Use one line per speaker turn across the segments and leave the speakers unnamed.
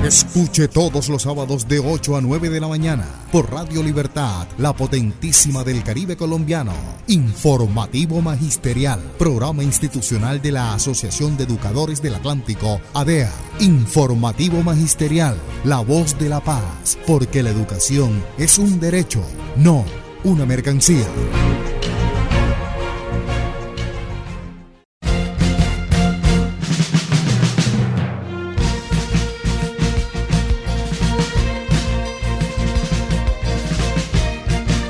Escuche todos los sábados de 8 a 9 de la mañana por Radio Libertad, la potentísima del Caribe colombiano. Informativo Magisterial, programa institucional de la Asociación de Educadores del Atlántico, ADEA. Informativo Magisterial, la voz de la paz, porque la educación es un derecho, no una mercancía.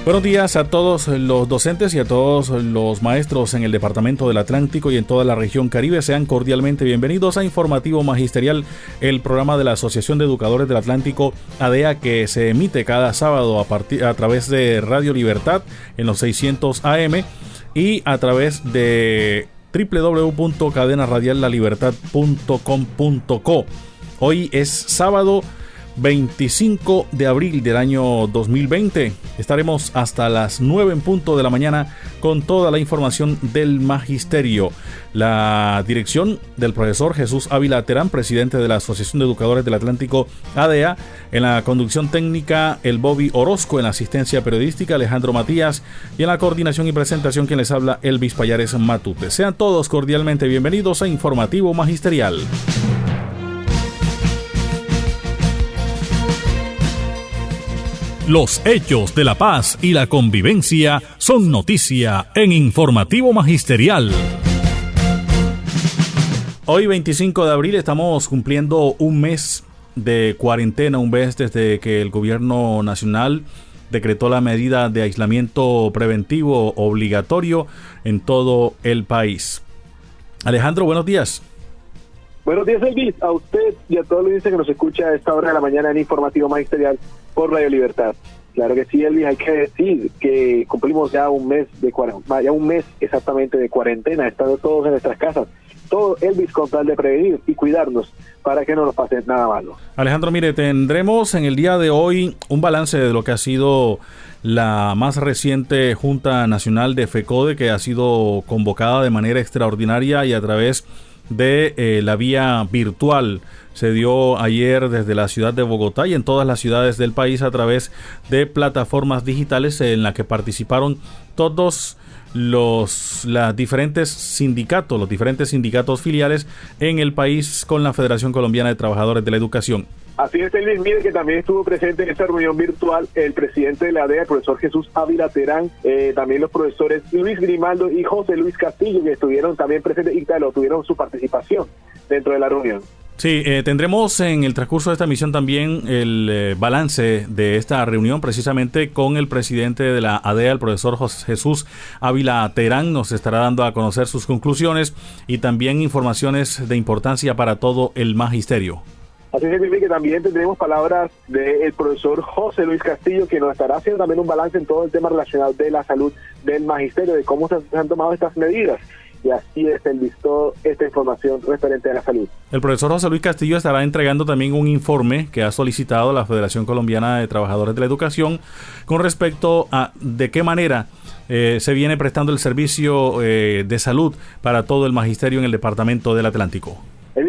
Buenos días a todos los docentes y a todos los maestros en el Departamento del Atlántico y en toda la región Caribe. Sean cordialmente bienvenidos a Informativo Magisterial, el programa de la Asociación de Educadores del Atlántico, ADEA, que se emite cada sábado a través de Radio Libertad en los 600 AM y a través de www.cadenaradiallalibertad.com.co. Hoy es sábado 25 de abril del año 2020. Estaremos hasta las 9 en punto de la mañana con toda la información del magisterio. La dirección del profesor Jesús Ávila Terán, presidente de la Asociación de Educadores del Atlántico, ADEA. En la conducción técnica, el Bobby Orozco. En la asistencia periodística, Alejandro Matías. Y en la coordinación y presentación, quien les habla, Elvis Payares Matute. Sean todos cordialmente bienvenidos a Informativo Magisterial. Los hechos de la paz y la convivencia son noticia en Informativo Magisterial. Hoy, 25 de abril, estamos cumpliendo un mes de cuarentena, un mes desde que el gobierno nacional decretó la medida de aislamiento preventivo obligatorio en todo el país. Alejandro, buenos días.
Buenos días, Elvis, a usted y a todos los que nos escucha a esta hora de la mañana en Informativo Magisterial por Radio Libertad. Claro que sí, Elvis, hay que decir que cumplimos ya un mes exactamente de cuarentena, estando todos en nuestras casas. Todo, Elvis, con tal de prevenir y cuidarnos para que no nos pase nada malo.
Alejandro, mire, tendremos en el día de hoy un balance de lo que ha sido la más reciente Junta Nacional de FECODE, que ha sido convocada de manera extraordinaria y a través de la vía virtual. Se dio ayer desde la ciudad de Bogotá y en todas las ciudades del país a través de plataformas digitales en la que participaron todos los diferentes sindicatos filiales en el país con la Federación Colombiana de Trabajadores de la Educación.
Así es, Elvis, mire que también estuvo presente en esta reunión virtual el presidente de la ADEA, el profesor Jesús Ávila Terán, también los profesores Luis Grimaldo y José Luis Castillo, que estuvieron también presentes y tuvieron su participación dentro de la reunión.
Sí, tendremos en el transcurso de esta emisión también el balance de esta reunión, precisamente con el presidente de la ADEA, el profesor Jesús Ávila Terán. Nos estará dando a conocer sus conclusiones y también informaciones de importancia para todo el magisterio.
Así que también tendremos palabras del profesor José Luis Castillo, que nos estará haciendo también un balance en todo el tema relacionado de la salud del magisterio, de cómo se han tomado estas medidas. Y así es el visto esta información referente a la salud. El
profesor José Luis Castillo estará entregando también un informe que ha solicitado la Federación Colombiana de Trabajadores de la Educación con respecto a de qué manera se viene prestando el servicio de salud para todo el magisterio en el Departamento del Atlántico.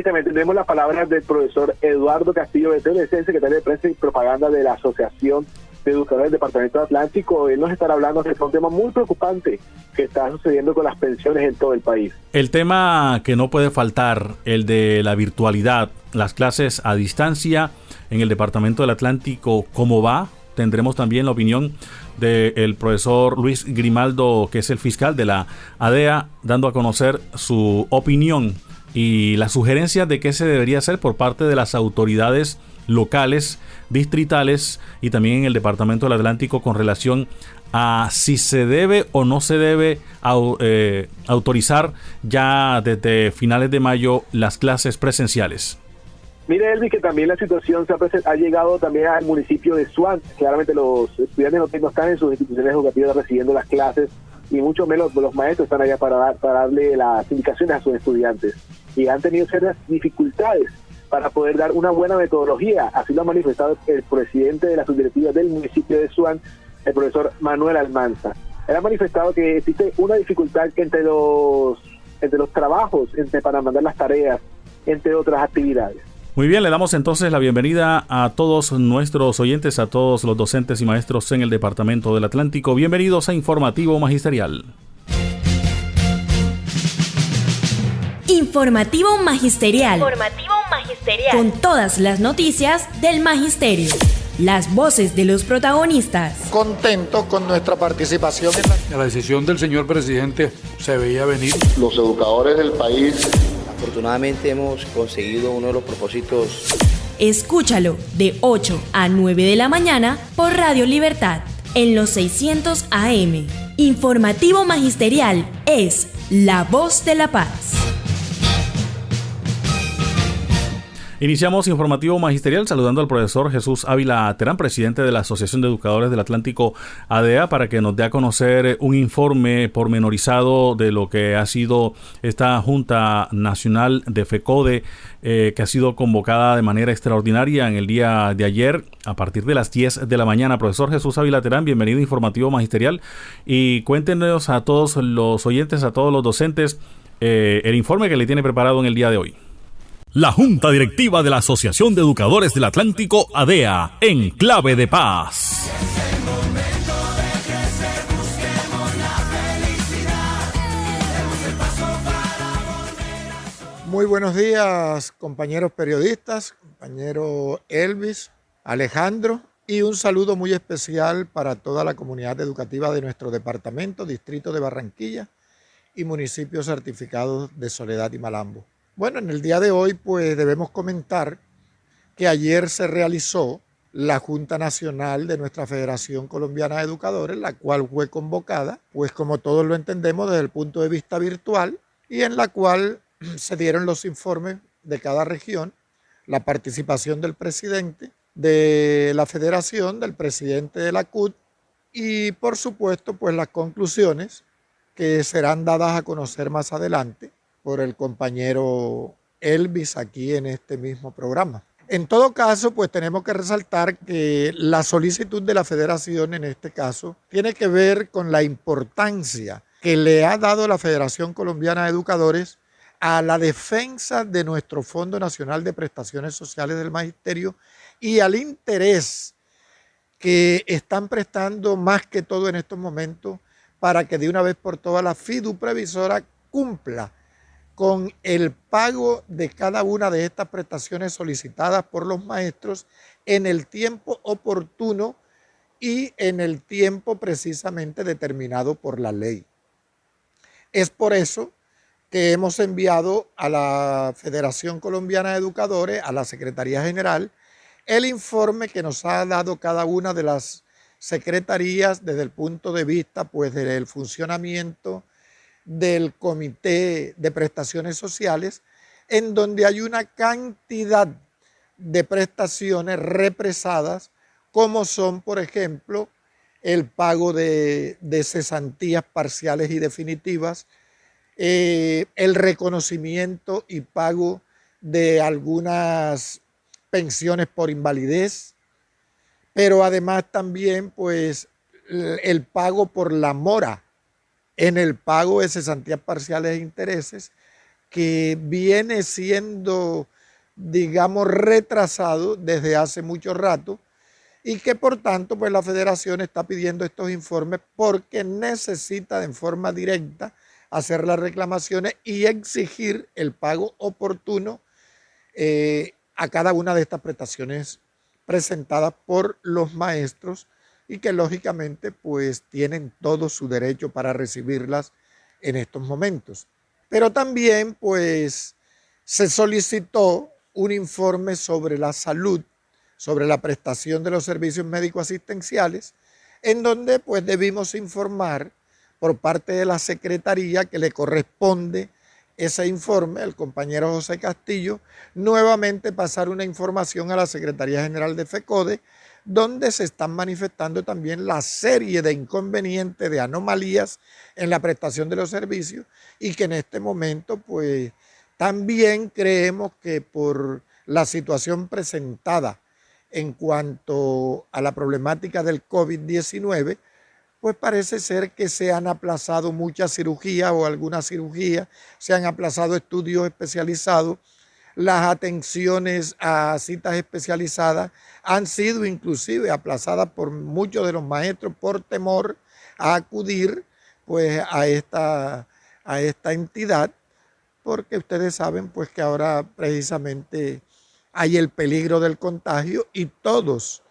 También tendremos las palabras del profesor Eduardo Castillo Beteo, secretario de Prensa y Propaganda de la Asociación de Educadores del Departamento Atlántico. Él nos estará hablando de un tema muy preocupante que está sucediendo con las pensiones en todo el país.
El tema que no puede faltar, el de la virtualidad, las clases a distancia en el Departamento del Atlántico, ¿cómo va? Tendremos también la opinión del profesor Luis Grimaldo, que es el fiscal de la ADEA, dando a conocer su opinión y las sugerencias de qué se debería hacer por parte de las autoridades locales, distritales y también en el Departamento del Atlántico con relación a si se debe o no se debe autorizar ya desde finales de mayo las clases presenciales.
Mire, Elvis, que también la situación ha llegado también al municipio de Suán. Claramente los estudiantes no están en sus instituciones educativas recibiendo las clases y mucho menos los maestros están allá para darle las indicaciones a sus estudiantes. Y han tenido serias dificultades para poder dar una buena metodología. Así lo ha manifestado el presidente de la subdirectiva del municipio de Suán, el profesor Manuel Almanza. Él ha manifestado que existe una dificultad entre los trabajos, para mandar las tareas, entre otras actividades.
Muy bien, le damos entonces la bienvenida a todos nuestros oyentes, a todos los docentes y maestros en el Departamento del Atlántico. Bienvenidos a Informativo Magisterial.
Informativo Magisterial. Con todas las noticias del Magisterio. Las voces de los protagonistas.
Contento con nuestra participación en
la decisión del señor presidente se veía venir.
Los educadores del país.
Afortunadamente hemos conseguido uno de los propósitos.
Escúchalo de 8 a 9 de la mañana por Radio Libertad en los 600 AM. Informativo Magisterial es la voz de la paz.
Iniciamos Informativo Magisterial saludando al profesor Jesús Ávila Terán, presidente de la Asociación de Educadores del Atlántico ADEA, para que nos dé a conocer un informe pormenorizado de lo que ha sido esta Junta Nacional de FECODE, que ha sido convocada de manera extraordinaria en el día de ayer a partir de las 10 de la mañana. Profesor Jesús Ávila Terán, bienvenido a Informativo Magisterial y cuéntenos a todos los oyentes, a todos los docentes, el informe que le tiene preparado en el día de hoy.
La Junta Directiva de la Asociación de Educadores del Atlántico ADEA, en clave de paz.
Muy buenos días, compañeros periodistas, compañero Elvis, Alejandro, y un saludo muy especial para toda la comunidad educativa de nuestro departamento, distrito de Barranquilla y municipios certificados de Soledad y Malambo. Bueno, en el día de hoy pues debemos comentar que ayer se realizó la Junta Nacional de nuestra Federación Colombiana de Educadores, la cual fue convocada, pues como todos lo entendemos, desde el punto de vista virtual, y en la cual se dieron los informes de cada región, la participación del presidente de la federación, del presidente de la CUT, y por supuesto pues las conclusiones que serán dadas a conocer más adelante por el compañero Elvis aquí en este mismo programa. En todo caso, pues tenemos que resaltar que la solicitud de la federación en este caso tiene que ver con la importancia que le ha dado la Federación Colombiana de Educadores a la defensa de nuestro Fondo Nacional de Prestaciones Sociales del Magisterio y al interés que están prestando más que todo en estos momentos para que de una vez por todas la fiduprevisora cumpla con el pago de cada una de estas prestaciones solicitadas por los maestros en el tiempo oportuno y en el tiempo precisamente determinado por la ley. Es por eso que hemos enviado a la Federación Colombiana de Educadores, a la Secretaría General, el informe que nos ha dado cada una de las secretarías desde el punto de vista pues, del funcionamiento del Comité de Prestaciones Sociales, en donde hay una cantidad de prestaciones represadas, como son, por ejemplo, el pago de cesantías parciales y definitivas, el reconocimiento y pago de algunas pensiones por invalidez, pero además también pues, el pago por la mora en el pago de cesantías parciales e intereses, que viene siendo, digamos, retrasado desde hace mucho rato y que por tanto pues la federación está pidiendo estos informes porque necesita en forma directa hacer las reclamaciones y exigir el pago oportuno a cada una de estas prestaciones presentadas por los maestros y que lógicamente pues tienen todo su derecho para recibirlas en estos momentos. Pero también pues se solicitó un informe sobre la salud, sobre la prestación de los servicios médico-asistenciales, en donde pues debimos informar por parte de la Secretaría que le corresponde ese informe, el compañero José Castillo, nuevamente pasar una información a la Secretaría General de FECODE, donde se están manifestando también la serie de inconvenientes, de anomalías en la prestación de los servicios y que en este momento pues también creemos que por la situación presentada en cuanto a la problemática del COVID-19, pues parece ser que se han aplazado muchas cirugías o algunas cirugías, se han aplazado estudios especializados, Las atenciones a citas especializadas han sido inclusive aplazadas por muchos de los maestros por temor a acudir pues a esta entidad, porque ustedes saben pues que ahora precisamente hay el peligro del contagio y todos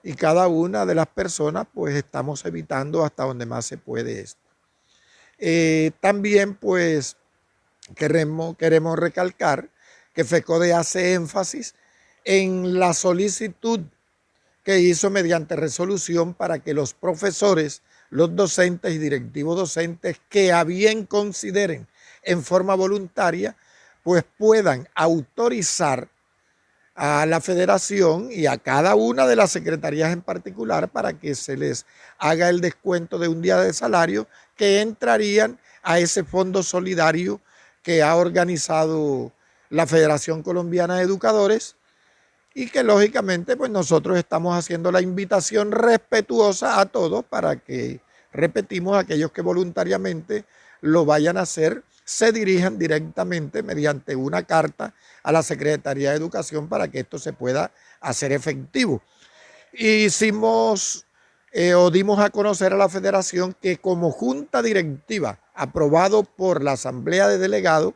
y cada una de las personas pues estamos evitando hasta donde más se puede esto. También pues queremos recalcar que FECODE hace énfasis en la solicitud que hizo mediante resolución para que los profesores, los docentes y directivos docentes que a bien consideren en forma voluntaria, pues puedan autorizar a la federación y a cada una de las secretarías en particular para que se les haga el descuento de un día de salario que entrarían a ese fondo solidario que ha organizado la Federación Colombiana de Educadores y que lógicamente pues nosotros estamos haciendo la invitación respetuosa a todos para que, repetimos, aquellos que voluntariamente lo vayan a hacer, se dirijan directamente mediante una carta a la Secretaría de Educación para que esto se pueda hacer efectivo. Dimos a conocer a la Federación que como junta directiva aprobado por la Asamblea de Delegados,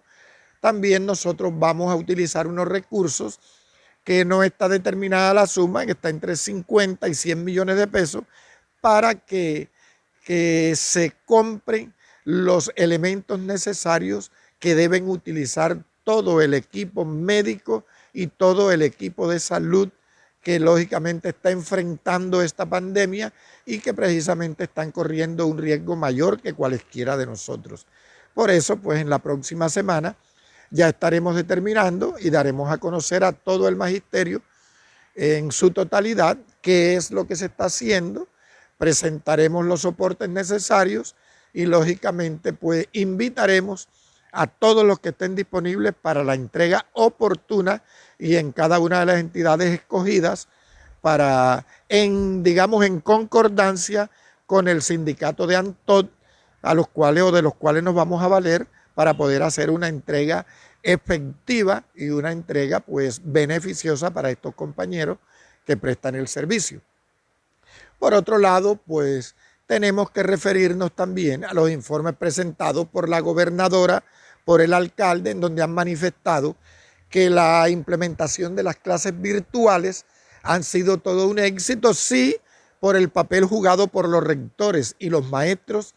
también nosotros vamos a utilizar unos recursos que no está determinada la suma, que está entre 50 y 100 millones de pesos, para que se compren los elementos necesarios que deben utilizar todo el equipo médico y todo el equipo de salud que lógicamente está enfrentando esta pandemia y que precisamente están corriendo un riesgo mayor que cualesquiera de nosotros. Por eso, pues en la próxima semana ya estaremos determinando y daremos a conocer a todo el magisterio en su totalidad qué es lo que se está haciendo, presentaremos los soportes necesarios y lógicamente pues invitaremos a todos los que estén disponibles para la entrega oportuna y en cada una de las entidades escogidas para, digamos, en concordancia con el sindicato de ANTOD, de los cuales nos vamos a valer para poder hacer una entrega efectiva y una entrega pues beneficiosa para estos compañeros que prestan el servicio. Por otro lado, pues tenemos que referirnos también a los informes presentados por la gobernadora, por el alcalde, en donde han manifestado que la implementación de las clases virtuales han sido todo un éxito, sí, por el papel jugado por los rectores y los maestros.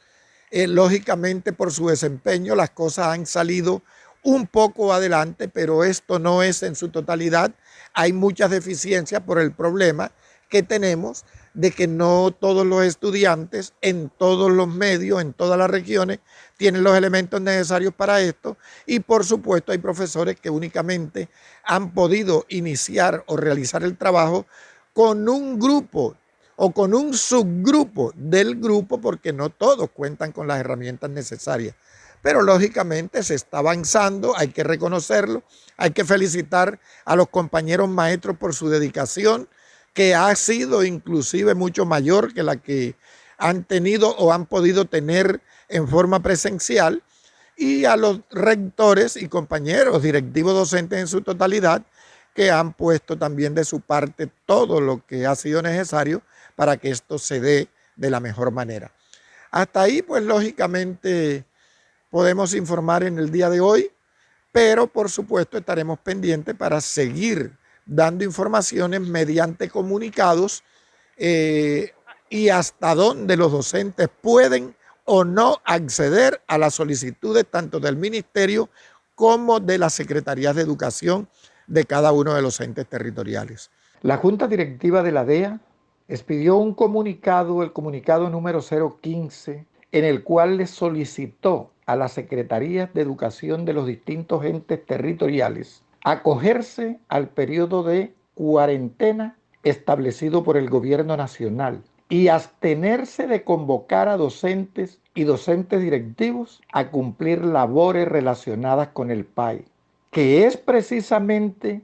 Lógicamente, por su desempeño, las cosas han salido un poco adelante, pero esto no es en su totalidad. Hay muchas deficiencias por el problema que tenemos de que no todos los estudiantes en todos los medios, en todas las regiones, tienen los elementos necesarios para esto y por supuesto hay profesores que únicamente han podido iniciar o realizar el trabajo con un grupo o con un subgrupo del grupo porque no todos cuentan con las herramientas necesarias. Pero lógicamente se está avanzando, hay que reconocerlo, hay que felicitar a los compañeros maestros por su dedicación, que ha sido inclusive mucho mayor que la que han tenido o han podido tener en forma presencial, y a los rectores y compañeros directivos docentes en su totalidad, que han puesto también de su parte todo lo que ha sido necesario para que esto se dé de la mejor manera. Hasta ahí, pues lógicamente podemos informar en el día de hoy, pero por supuesto estaremos pendientes para seguir dando informaciones mediante comunicados y hasta dónde los docentes pueden o no acceder a las solicitudes tanto del Ministerio como de las Secretarías de Educación de cada uno de los entes territoriales. La Junta Directiva de la DEA expidió un comunicado, el comunicado número 015, en el cual le solicitó a las Secretarías de Educación de los distintos entes territoriales acogerse al periodo de cuarentena establecido por el Gobierno Nacional y abstenerse de convocar a docentes y docentes directivos a cumplir labores relacionadas con el PAE, que es precisamente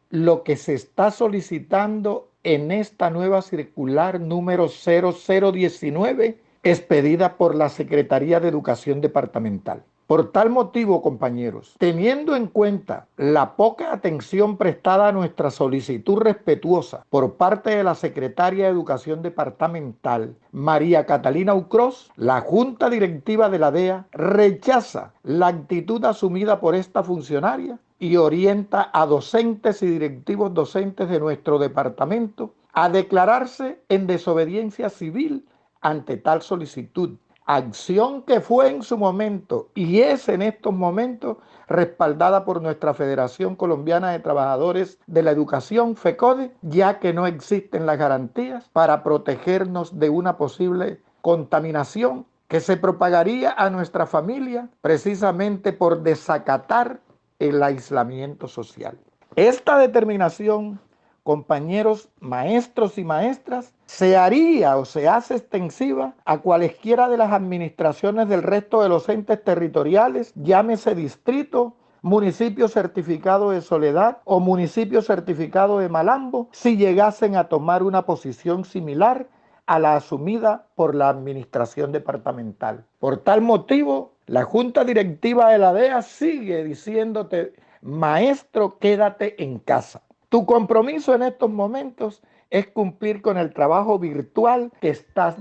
lo que se está solicitando en esta nueva circular número 0019 expedida por la Secretaría de Educación Departamental. Por tal motivo, compañeros, teniendo en cuenta la poca atención prestada a nuestra solicitud respetuosa por parte de la Secretaria de Educación Departamental, María Catalina Ucros, la Junta Directiva de la DEA rechaza la actitud asumida por esta funcionaria y orienta a docentes y directivos docentes de nuestro departamento a declararse en desobediencia civil ante tal solicitud, acción que fue en su momento y es en estos momentos respaldada por nuestra Federación Colombiana de Trabajadores de la Educación, FECODE, ya que no existen las garantías para protegernos de una posible contaminación que se propagaría a nuestra familia precisamente por desacatar el aislamiento social. Esta determinación, compañeros maestros y maestras, se haría o se hace extensiva a cualesquiera de las administraciones del resto de los entes territoriales, llámese distrito, municipio certificado de Soledad o municipio certificado de Malambo, si llegasen a tomar una posición similar a la asumida por la administración departamental. Por tal motivo, la Junta Directiva de la DEA sigue diciéndote, maestro, quédate en casa. Tu compromiso en estos momentos es cumplir con el trabajo virtual que estás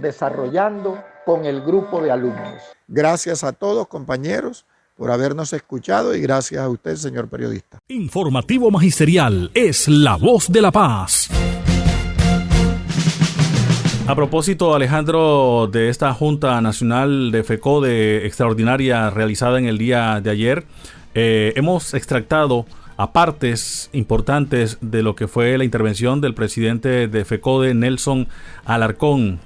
desarrollando con el grupo de alumnos. Gracias a todos, compañeros, por habernos escuchado y gracias a usted, señor periodista.
Informativo Magisterial es la voz de la paz.
A propósito, Alejandro, de esta Junta Nacional de FECODE extraordinaria realizada en el día de ayer, hemos extractado a partes importantes de lo que fue la intervención del presidente de FECODE, Nelson Alarcón.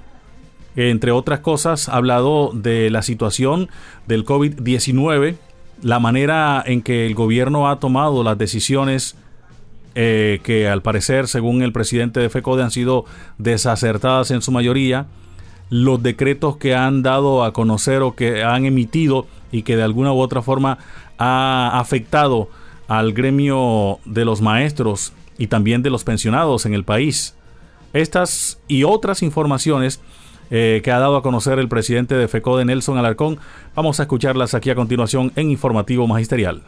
Entre otras cosas, ha hablado de la situación del COVID-19, la manera en que el gobierno ha tomado las decisiones que al parecer, según el presidente de FECODE, han sido desacertadas en su mayoría, los decretos que han dado a conocer o que han emitido y que de alguna u otra forma ha afectado al gremio de los maestros y también de los pensionados en el país. Estas y otras informaciones que ha dado a conocer el presidente de FECODE, Nelson Alarcón, vamos a escucharlas aquí a continuación en Informativo Magisterial.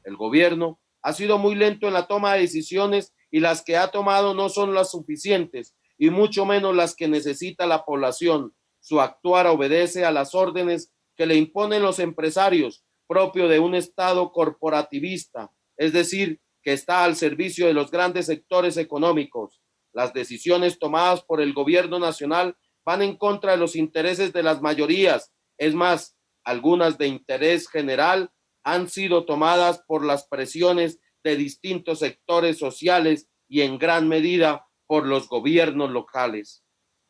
El gobierno ha sido muy lento en la toma de decisiones y las que ha tomado no son las suficientes y mucho menos las que necesita la población. Su actuar obedece a las órdenes que le imponen los empresarios, propio de un Estado corporativista, es decir, que está al servicio de los grandes sectores económicos. Las decisiones tomadas por el gobierno nacional van en contra de los intereses de las mayorías. Es más, algunas de interés general han sido tomadas por las presiones de distintos sectores sociales y en gran medida por los gobiernos locales.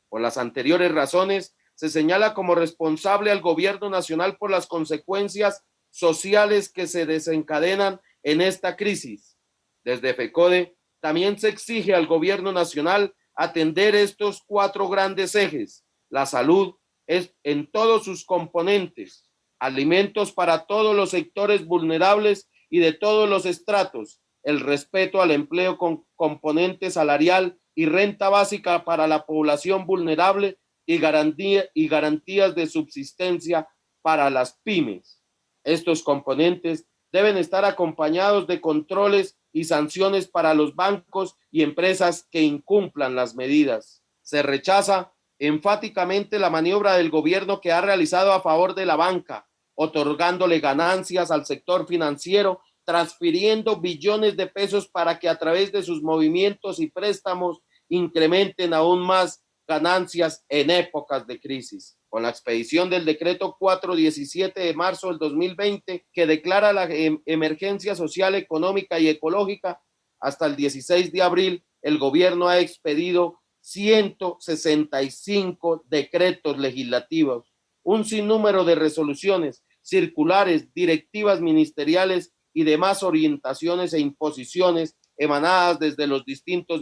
Por las anteriores razones, se señala como responsable al gobierno nacional por las consecuencias sociales que se desencadenan en esta crisis. Desde FECODE también se exige al gobierno nacional atender estos 4 grandes ejes: la salud es en todos sus componentes, alimentos para todos los sectores vulnerables y de todos los estratos, el respeto al empleo con componente salarial y renta básica para la población vulnerable y garantías de subsistencia para las pymes. Estos componentes deben estar acompañados de controles y sanciones para los bancos y empresas que incumplan las medidas. Se rechaza enfáticamente la maniobra del gobierno que ha realizado a favor de la banca, otorgándole ganancias al sector financiero, transfiriendo billones de pesos para que a través de sus movimientos y préstamos incrementen aún más ganancias en épocas de crisis. Con la expedición del decreto 417 de marzo del 2020, que declara la emergencia social, económica y ecológica, hasta el 16 de abril, el gobierno ha expedido 165 decretos legislativos, un sinnúmero de resoluciones, circulares, directivas ministeriales y demás orientaciones e imposiciones emanadas desde los distintos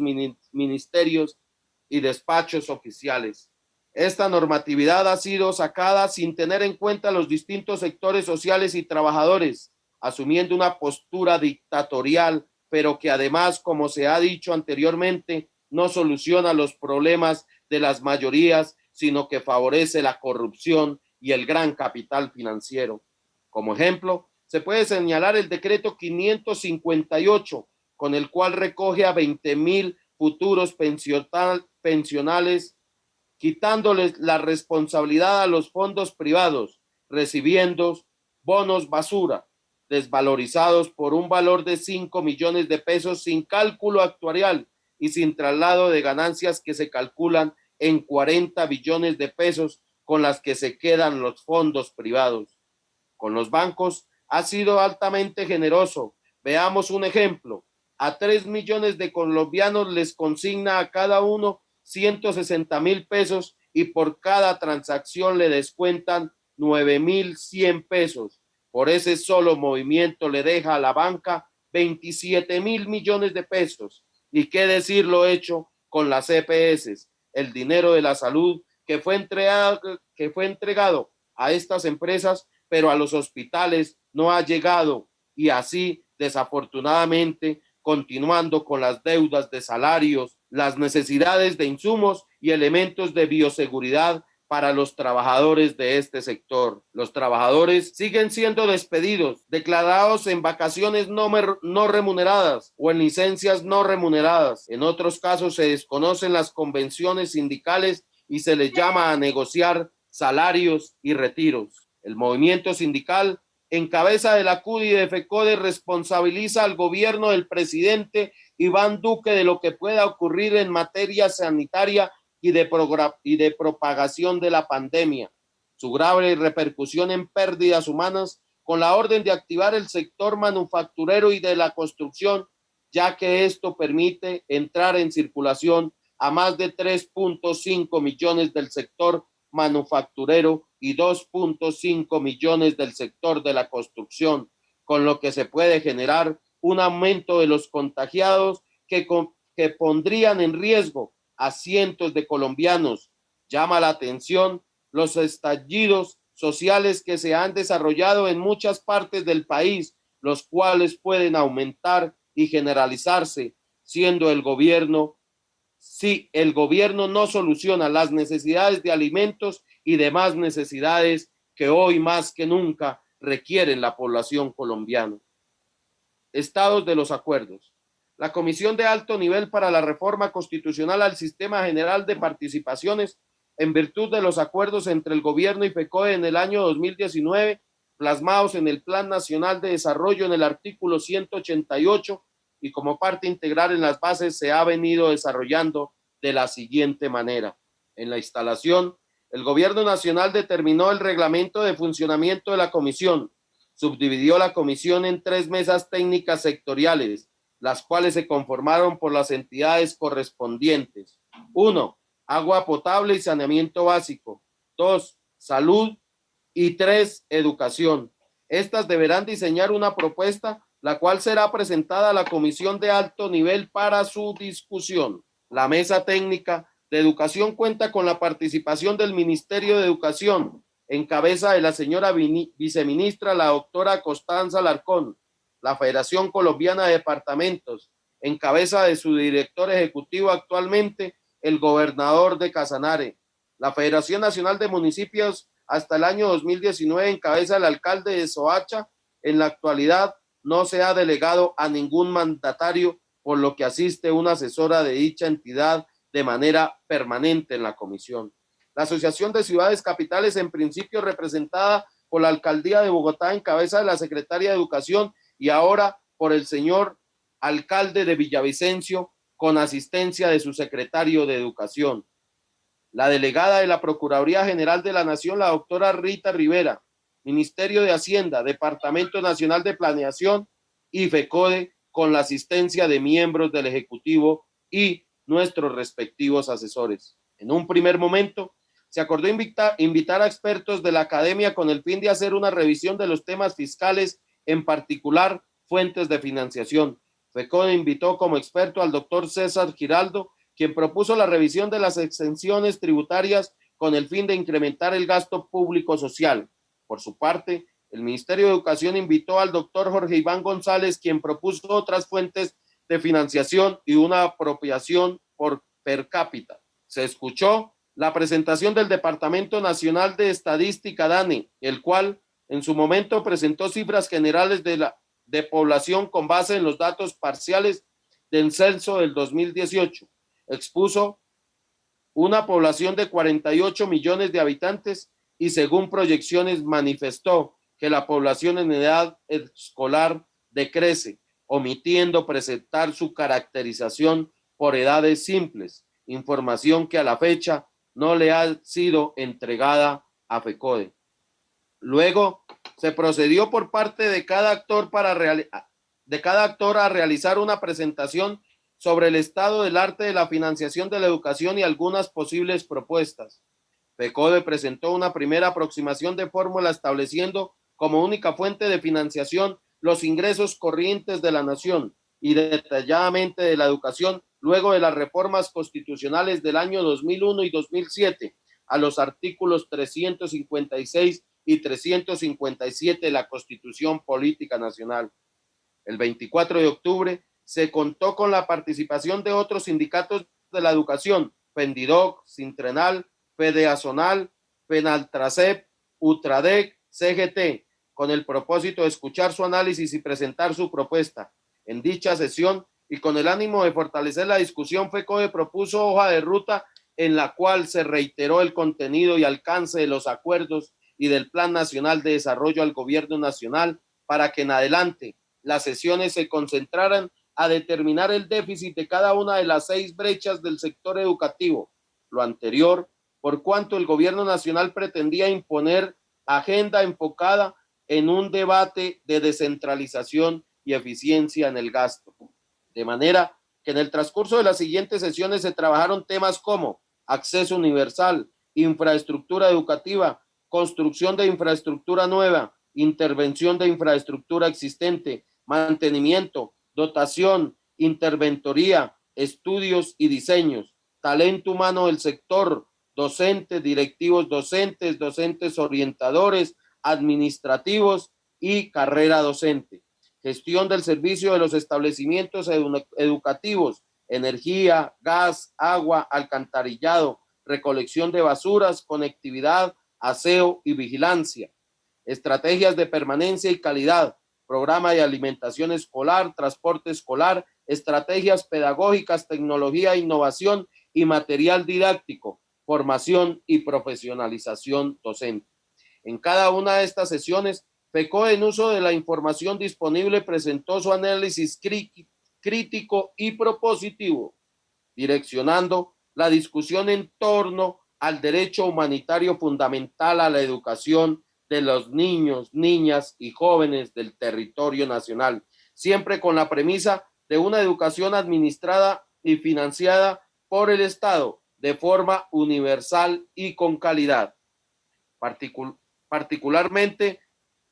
ministerios y despachos oficiales. Esta normatividad ha sido sacada sin tener en cuenta los distintos sectores sociales y trabajadores, asumiendo una postura dictatorial, pero que además, como se ha dicho anteriormente, no soluciona los problemas de las mayorías, sino que favorece la corrupción y el gran capital financiero. Como ejemplo, se puede señalar el decreto 558, con el cual recoge a 20.000 futuros pensionales, quitándoles la responsabilidad a los fondos privados, recibiendo bonos basura, desvalorizados por un valor de 5 millones de pesos sin cálculo actuarial y sin traslado de ganancias que se calculan en 40 billones de pesos con las que se quedan los fondos privados. Con los bancos ha sido altamente generoso. Veamos un ejemplo. A 3 millones de colombianos les consigna a cada uno 160.000 pesos y por cada transacción le descuentan 9.100 pesos. Por ese solo movimiento le deja a la banca 27.000 millones de pesos. Y qué decir lo hecho con las EPS, el dinero de la salud que fue entregado a estas empresas, pero a los hospitales no ha llegado, y así desafortunadamente continuando con las deudas de salarios, las necesidades de insumos y elementos de bioseguridad para los trabajadores de este sector. Los trabajadores siguen siendo despedidos, declarados en vacaciones no remuneradas o en licencias no remuneradas. En otros casos se desconocen las convenciones sindicales y se les llama a negociar salarios y retiros. El movimiento sindical, en cabeza de la CUDI y de FECODE, responsabiliza al gobierno del presidente Iván Duque de lo que pueda ocurrir en materia sanitaria y de propagación de la pandemia, su grave repercusión en pérdidas humanas, con la orden de activar el sector manufacturero y de la construcción, ya que esto permite entrar en circulación a más de 3.5 millones del sector manufacturero y 2.5 millones del sector de la construcción, con lo que se puede generar un aumento de los contagiados que pondrían en riesgo a cientos de colombianos. Llama la atención los estallidos sociales que se han desarrollado en muchas partes del país, los cuales pueden aumentar y generalizarse, siendo el gobierno, si el gobierno no soluciona las necesidades de alimentos y demás necesidades que hoy más que nunca requieren la población colombiana. Estados de los acuerdos. La Comisión de Alto Nivel para la Reforma Constitucional al Sistema General de Participaciones, en virtud de los acuerdos entre el gobierno y FECODE en el año 2019, plasmados en el Plan Nacional de Desarrollo en el artículo 188 y como parte integral en las bases, se ha venido desarrollando de la siguiente manera. En la instalación, el Gobierno Nacional determinó el reglamento de funcionamiento de la Comisión, subdividió la Comisión en 3 mesas técnicas sectoriales, las cuales se conformaron por las entidades correspondientes. 1. Agua potable y saneamiento básico. 2. Salud. Y 3. Educación. Estas deberán diseñar una propuesta, la cual será presentada a la Comisión de Alto Nivel para su discusión. La mesa técnica de educación cuenta con la participación del Ministerio de Educación, en cabeza de la señora viceministra, la doctora Constanza Alarcón, la Federación Colombiana de Departamentos, en cabeza de su director ejecutivo actualmente, el gobernador de Casanare, la Federación Nacional de Municipios hasta el año 2019, en cabeza del alcalde de Soacha. En la actualidad no se ha delegado a ningún mandatario, por lo que asiste una asesora de dicha entidad de manera permanente en la comisión. La Asociación de Ciudades Capitales, en principio representada por la Alcaldía de Bogotá, en cabeza de la Secretaria de Educación, y ahora por el señor alcalde de Villavicencio, con asistencia de su secretario de Educación. La delegada de la Procuraduría General de la Nación, la doctora Rita Rivera, Ministerio de Hacienda, Departamento Nacional de Planeación y FECODE, con la asistencia de miembros del Ejecutivo y nuestros respectivos asesores. En un primer momento, se acordó invitar a expertos de la academia con el fin de hacer una revisión de los temas fiscales, en particular fuentes de financiación. FECODE invitó como experto al doctor César Giraldo, quien propuso la revisión de las exenciones tributarias con el fin de incrementar el gasto público social. Por su parte, el Ministerio de Educación invitó al doctor Jorge Iván González, quien propuso otras fuentes de financiación y una apropiación por per cápita. Se escuchó la presentación del Departamento Nacional de Estadística, DANE, el cual En su momento presentó cifras generales de población con base en los datos parciales del censo del 2018. Expuso una población de 48 millones de habitantes y según proyecciones manifestó que la población en edad escolar decrece, omitiendo presentar su caracterización por edades simples, información que a la fecha no le ha sido entregada a FECODE. Luego se procedió por parte de cada actor a realizar una presentación sobre el estado del arte de la financiación de la educación y algunas posibles propuestas. FECODE presentó una primera aproximación de fórmula estableciendo como única fuente de financiación los ingresos corrientes de la nación y detalladamente de la educación luego de las reformas constitucionales del año 2001 y 2007 a los artículos 356 y 357 de la Constitución Política Nacional. El 24 de octubre se contó con la participación de otros sindicatos de la educación, FENDIDOC, Sintrenal, FEDEAZONAL, FENALTRACEP, UTRADEC, CGT, con el propósito de escuchar su análisis y presentar su propuesta. En dicha sesión y con el ánimo de fortalecer la discusión, FECODE propuso hoja de ruta en la cual se reiteró el contenido y alcance de los acuerdos y del Plan Nacional de Desarrollo al Gobierno Nacional para que en adelante las sesiones se concentraran a determinar el déficit de cada una de las 6 brechas del sector educativo. Lo anterior, por cuanto el Gobierno Nacional pretendía imponer agenda enfocada en un debate de descentralización y eficiencia en el gasto. De manera que en el transcurso de las siguientes sesiones se trabajaron temas como acceso universal, infraestructura educativa, construcción de infraestructura nueva, intervención de infraestructura existente, mantenimiento, dotación, interventoría, estudios y diseños, talento humano del sector, docentes, directivos docentes, docentes orientadores, administrativos y carrera docente, gestión del servicio de los establecimientos educativos, energía, gas, agua, alcantarillado, recolección de basuras, conectividad, aseo y vigilancia, estrategias de permanencia y calidad, programa de alimentación escolar, transporte escolar, estrategias pedagógicas, tecnología, innovación y material didáctico, formación y profesionalización docente. En cada una de estas sesiones, FECODE, en uso de la información disponible, presentó su análisis crítico y propositivo, direccionando la discusión en torno al derecho humanitario fundamental a la educación de los niños, niñas y jóvenes del territorio nacional, siempre con la premisa de una educación administrada y financiada por el Estado de forma universal y con calidad. Particularmente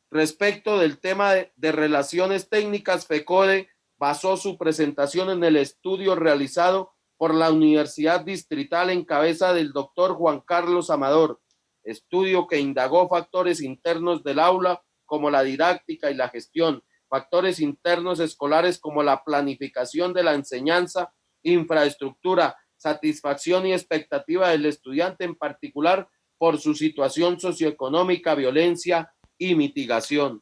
respecto del tema de relaciones técnicas, FECODE basó su presentación en el estudio realizado por la Universidad Distrital en cabeza del doctor Juan Carlos Amador, estudio que indagó factores internos del aula como la didáctica y la gestión, factores internos escolares como la planificación de la enseñanza, infraestructura, satisfacción y expectativa del estudiante, en particular por su situación socioeconómica, violencia y mitigación.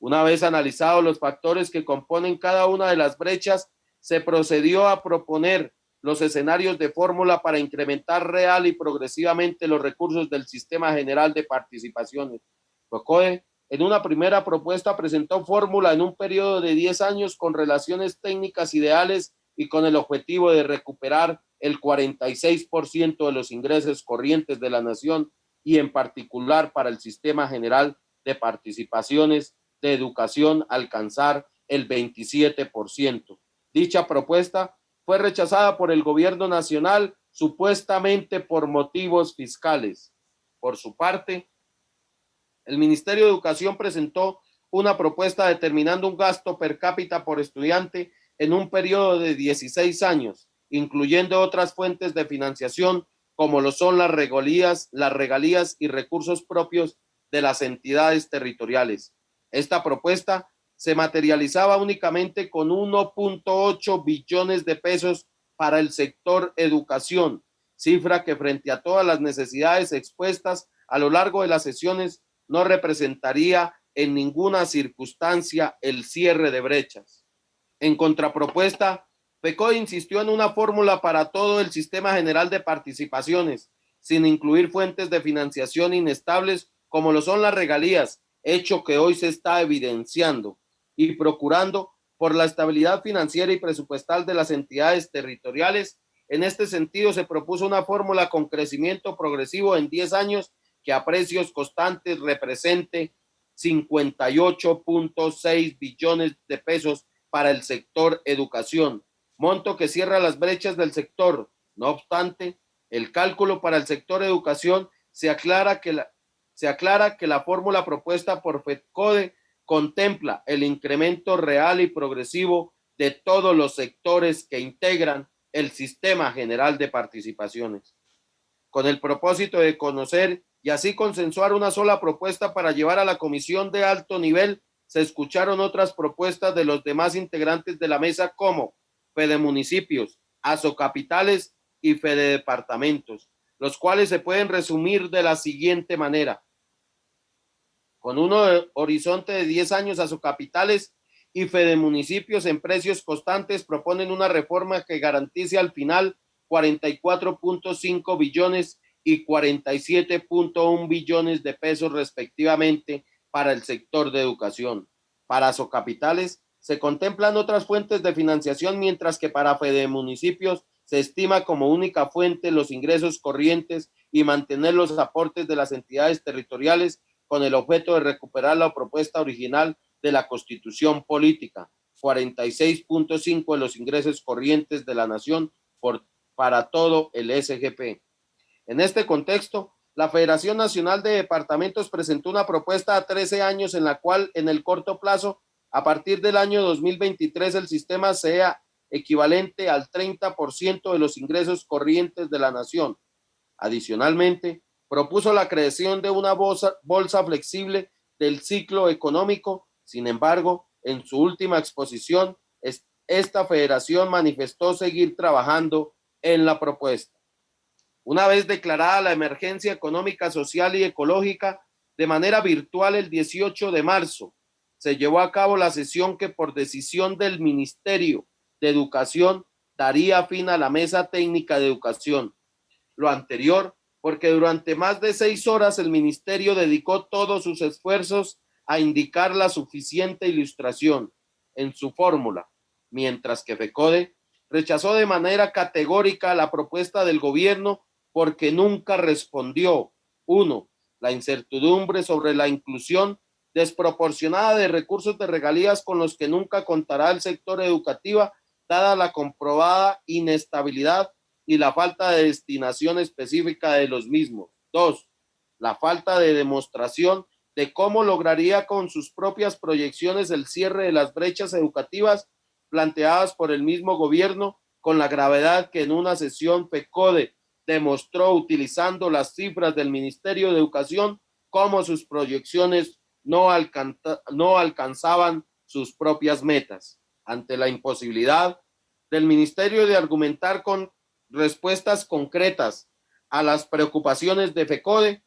Una vez analizados los factores que componen cada una de las brechas, se procedió a proponer los escenarios de fórmula para incrementar real y progresivamente los recursos del Sistema General de Participaciones. FECODE, en una primera propuesta, presentó fórmula en un periodo de 10 años con relaciones técnicas ideales y con el objetivo de recuperar el 46% de los ingresos corrientes de la nación y en particular para el Sistema General de Participaciones de Educación alcanzar el 27%. Dicha propuesta fue rechazada por el gobierno nacional supuestamente por motivos fiscales. Por su parte, el Ministerio de Educación presentó una propuesta determinando un gasto per cápita por estudiante en un periodo de 16 años, incluyendo otras fuentes de financiación como lo son las regalías y recursos propios de las entidades territoriales. Esta propuesta se materializaba únicamente con 1.8 billones de pesos para el sector educación, cifra que frente a todas las necesidades expuestas a lo largo de las sesiones no representaría en ninguna circunstancia el cierre de brechas. En contrapropuesta, FECODE insistió en una fórmula para todo el sistema general de participaciones, sin incluir fuentes de financiación inestables como lo son las regalías, hecho que hoy se está evidenciando, y procurando por la estabilidad financiera y presupuestal de las entidades territoriales. En este sentido, se propuso una fórmula con crecimiento progresivo en 10 años que a precios constantes represente 58.6 billones de pesos para el sector educación, monto que cierra las brechas del sector. No obstante, el cálculo para el sector educación se aclara que la fórmula propuesta por FECODE contempla el incremento real y progresivo de todos los sectores que integran el sistema general de participaciones, con el propósito de conocer y así consensuar una sola propuesta para llevar a la comisión de alto nivel. Se escucharon otras propuestas de los demás integrantes de la mesa como Fedemunicipios, Asocapitales y Fededepartamentos, los cuales se pueden resumir de la siguiente manera. Con un horizonte de 10 años, Asocapitales y Fedemunicipios en precios constantes proponen una reforma que garantice al final 44.5 billones y 47.1 billones de pesos respectivamente para el sector de educación. Para Asocapitales se contemplan otras fuentes de financiación, mientras que para Fedemunicipios se estima como única fuente los ingresos corrientes y mantener los aportes de las entidades territoriales con el objeto de recuperar la propuesta original de la Constitución Política, 46.5 de los ingresos corrientes de la nación para todo el SGP. En este contexto, la Federación Nacional de Departamentos presentó una propuesta a 13 años en la cual, en el corto plazo, a partir del año 2023, el sistema sea equivalente al 30% de los ingresos corrientes de la nación. Adicionalmente, propuso la creación de una bolsa flexible del ciclo económico. Sin embargo, en su última exposición, esta federación manifestó seguir trabajando en la propuesta. Una vez declarada la emergencia económica, social y ecológica, de manera virtual el 18 de marzo, se llevó a cabo la sesión que por decisión del Ministerio de Educación daría fin a la Mesa Técnica de Educación. Lo anterior, porque durante más de 6 horas el Ministerio dedicó todos sus esfuerzos a indicar la suficiente ilustración en su fórmula, mientras que FECODE rechazó de manera categórica la propuesta del gobierno porque nunca respondió, 1, la incertidumbre sobre la inclusión desproporcionada de recursos de regalías con los que nunca contará el sector educativo, dada la comprobada inestabilidad y la falta de destinación específica de los mismos. 2, la falta de demostración de cómo lograría con sus propias proyecciones el cierre de las brechas educativas planteadas por el mismo gobierno, con la gravedad que en una sesión FECODE demostró utilizando las cifras del Ministerio de Educación cómo sus proyecciones no alcanzaban sus propias metas. Ante la imposibilidad del Ministerio de argumentar con respuestas concretas a las preocupaciones de FECODE,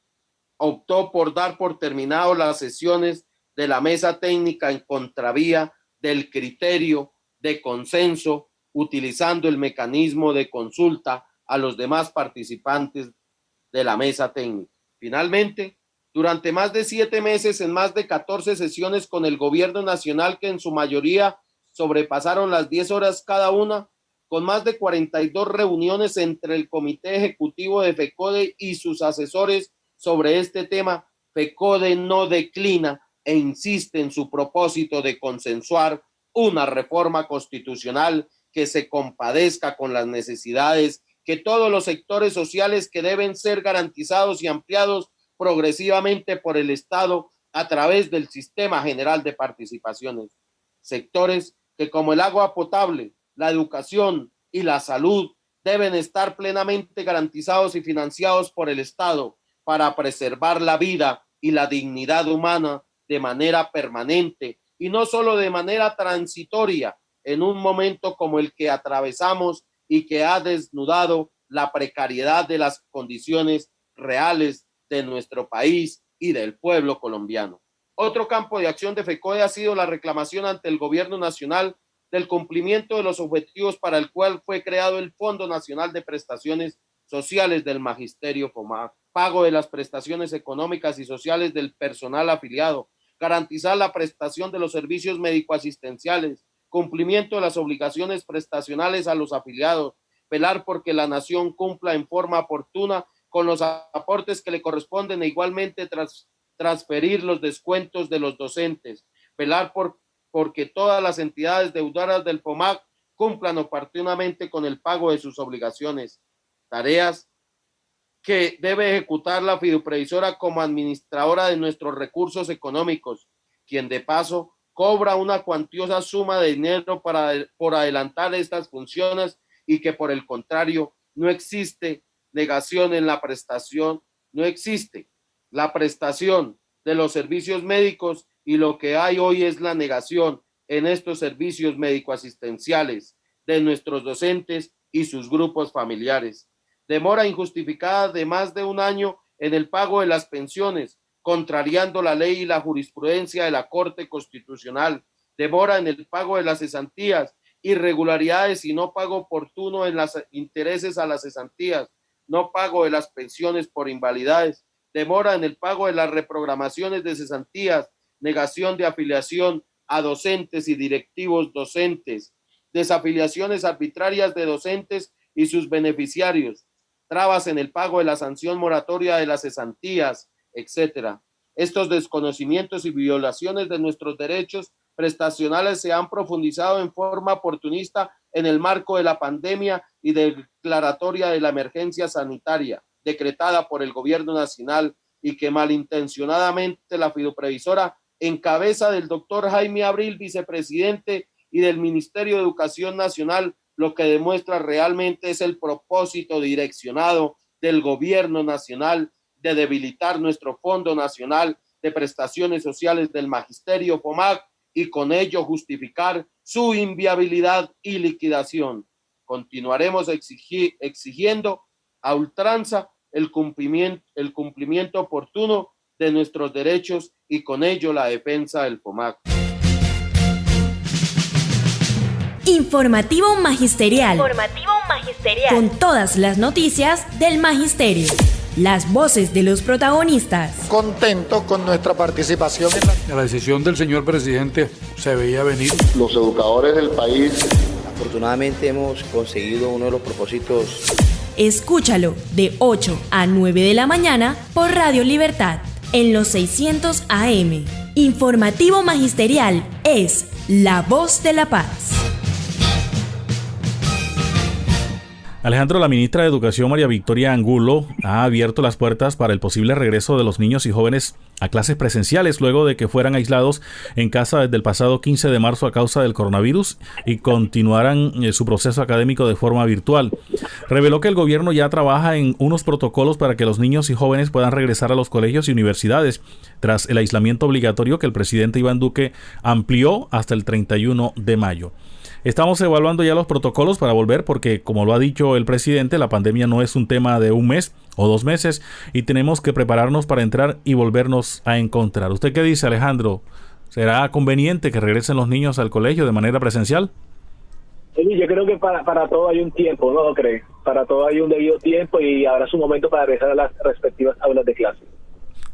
optó por dar por terminado las sesiones de la mesa técnica en contravía del criterio de consenso, utilizando el mecanismo de consulta a los demás participantes de la mesa técnica. Finalmente, durante más de 7 meses, en más de 14 sesiones con el gobierno nacional, que en su mayoría sobrepasaron las 10 horas cada una, con más de 42 reuniones entre el Comité Ejecutivo de FECODE y sus asesores sobre este tema, FECODE no declina e insiste en su propósito de consensuar una reforma constitucional que se compadezca con las necesidades que todos los sectores sociales que deben ser garantizados y ampliados progresivamente por el Estado a través del Sistema General de Participaciones. Sectores que, como el agua potable, la educación y la salud, deben estar plenamente garantizados y financiados por el Estado para preservar la vida y la dignidad humana de manera permanente y no solo de manera transitoria en un momento como el que atravesamos y que ha desnudado la precariedad de las condiciones reales de nuestro país y del pueblo colombiano. Otro campo de acción de FECODE ha sido la reclamación ante el gobierno nacional del cumplimiento de los objetivos para el cual fue creado el Fondo Nacional de Prestaciones Sociales del Magisterio FOMAC, pago de las prestaciones económicas y sociales del personal afiliado, garantizar la prestación de los servicios médico-asistenciales, cumplimiento de las obligaciones prestacionales a los afiliados, velar porque la nación cumpla en forma oportuna con los aportes que le corresponden e igualmente transferir los descuentos de los docentes, velar porque todas las entidades deudoras del FOMAC cumplan oportunamente con el pago de sus obligaciones, tareas que debe ejecutar la fiduprevisora como administradora de nuestros recursos económicos, quien de paso cobra una cuantiosa suma de dinero por adelantar estas funciones y que por el contrario no existe negación en la prestación, no existe la prestación de los servicios médicos y lo que hay hoy es la negación en estos servicios médico-asistenciales de nuestros docentes y sus grupos familiares. Demora injustificada de más de un año en el pago de las pensiones, contrariando la ley y la jurisprudencia de la Corte Constitucional. Demora en el pago de las cesantías, irregularidades y no pago oportuno en los intereses a las cesantías, no pago de las pensiones por invalidades, demora en el pago de las reprogramaciones de cesantías, negación de afiliación a docentes y directivos docentes, desafiliaciones arbitrarias de docentes y sus beneficiarios, trabas en el pago de la sanción moratoria de las cesantías, etc. Estos desconocimientos y violaciones de nuestros derechos prestacionales se han profundizado en forma oportunista en el marco de la pandemia y declaratoria de la emergencia sanitaria decretada por el gobierno nacional y que malintencionadamente la fiduprevisora en cabeza del doctor Jaime Abril, vicepresidente, y del Ministerio de Educación Nacional, lo que demuestra realmente es el propósito direccionado del gobierno nacional de debilitar nuestro Fondo Nacional de Prestaciones Sociales del Magisterio FOMAC y con ello justificar su inviabilidad y liquidación. Continuaremos exigiendo a ultranza el cumplimiento oportuno de nuestros derechos y con ello la defensa del FOMAC.
Informativo Magisterial. Con todas las noticias del Magisterio. Las voces de los protagonistas.
Contento con nuestra participación en
la decisión del señor presidente se veía venir.
Los educadores del país.
Afortunadamente hemos conseguido uno de los propósitos.
Escúchalo de 8 a 9 de la mañana por Radio Libertad en los 600 AM. Informativo Magisterial es la voz de la paz.
Alejandro, la ministra de Educación, María Victoria Angulo, ha abierto las puertas para el posible regreso de los niños y jóvenes a clases presenciales luego de que fueran aislados en casa desde el pasado 15 de marzo a causa del coronavirus y continuaran su proceso académico de forma virtual. Reveló que el gobierno ya trabaja en unos protocolos para que los niños y jóvenes puedan regresar a los colegios y universidades tras el aislamiento obligatorio que el presidente Iván Duque amplió hasta el 31 de mayo. Estamos evaluando ya los protocolos para volver porque, como lo ha dicho el presidente, la pandemia no es un tema de un mes o 2 meses y tenemos que prepararnos para entrar y volvernos a encontrar. ¿Usted qué dice, Alejandro? ¿Será conveniente que regresen los niños al colegio de manera presencial?
Yo creo que para todo hay un tiempo, ¿no lo cree? Para todo hay un debido tiempo y habrá su momento para regresar a las respectivas aulas de clase.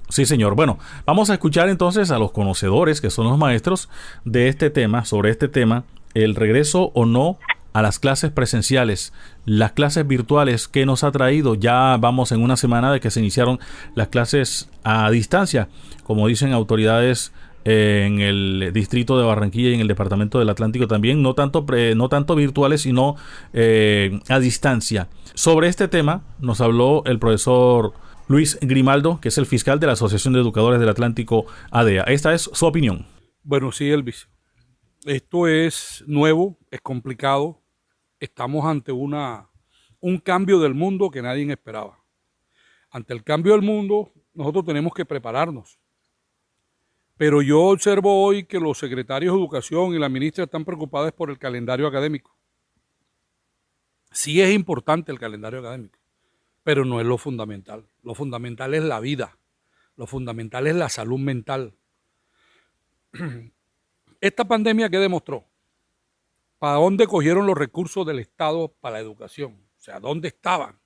Sí, señor. Bueno, vamos a escuchar entonces a los conocedores, que son los maestros de este tema, sobre este tema, el regreso o no a las clases presenciales, las clases virtuales que nos ha traído. Ya vamos en una semana de que se iniciaron las clases a distancia, como dicen autoridades en el distrito de Barranquilla y en el departamento del Atlántico también, no tanto virtuales, sino a distancia. Sobre este tema nos habló el profesor Luis Grimaldo, que es el fiscal de la Asociación de Educadores del Atlántico, ADEA. Esta es su opinión.
Bueno, sí, Elvis. Esto es nuevo, es complicado. Estamos ante un cambio del mundo que nadie esperaba. Ante el cambio del mundo, nosotros tenemos que prepararnos. Pero yo observo hoy que los secretarios de Educación y la ministra están preocupados por el calendario académico. Sí es importante el calendario académico, pero no es lo fundamental. Lo fundamental es la vida. Lo fundamental es la salud mental. Esta pandemia, ¿qué demostró? ¿Para dónde cogieron los recursos del Estado para la educación? O sea, ¿dónde estaban?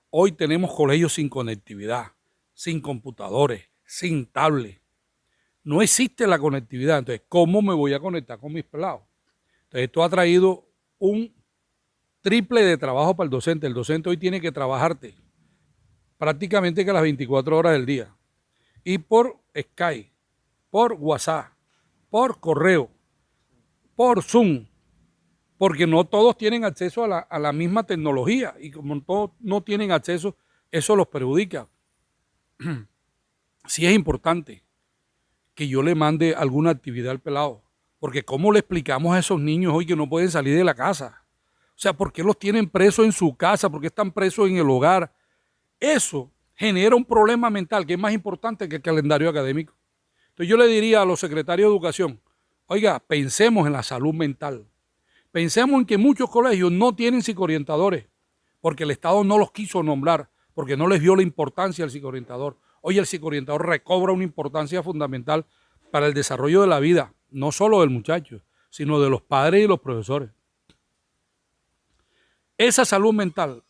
Hoy tenemos colegios sin conectividad, sin computadores, sin tablet. No existe la conectividad. Entonces, ¿cómo me voy a conectar con mis pelados? Entonces, esto ha traído un triple de trabajo para el docente. El docente hoy tiene que trabajarte prácticamente que las 24 horas del día. Y por Skype, por WhatsApp, por correo, por Zoom, porque no todos tienen acceso a la misma tecnología y como todos no tienen acceso, eso los perjudica. Sí es importante que yo le mande alguna actividad al pelado, porque ¿cómo le explicamos a esos niños hoy que no pueden salir de la casa? O sea, ¿por qué los tienen presos en su casa? ¿Por qué están presos en el hogar? Eso genera un problema mental que es más importante que el calendario académico. Entonces yo le diría a los secretarios de educación, oiga, pensemos en la salud mental. Pensemos en que muchos colegios no tienen psicoorientadores porque el Estado no los quiso nombrar, porque no les dio la importancia al psicoorientador. Hoy el psicoorientador recobra una importancia fundamental para el desarrollo de la vida, no solo del muchacho, sino de los padres y los profesores. Esa salud mental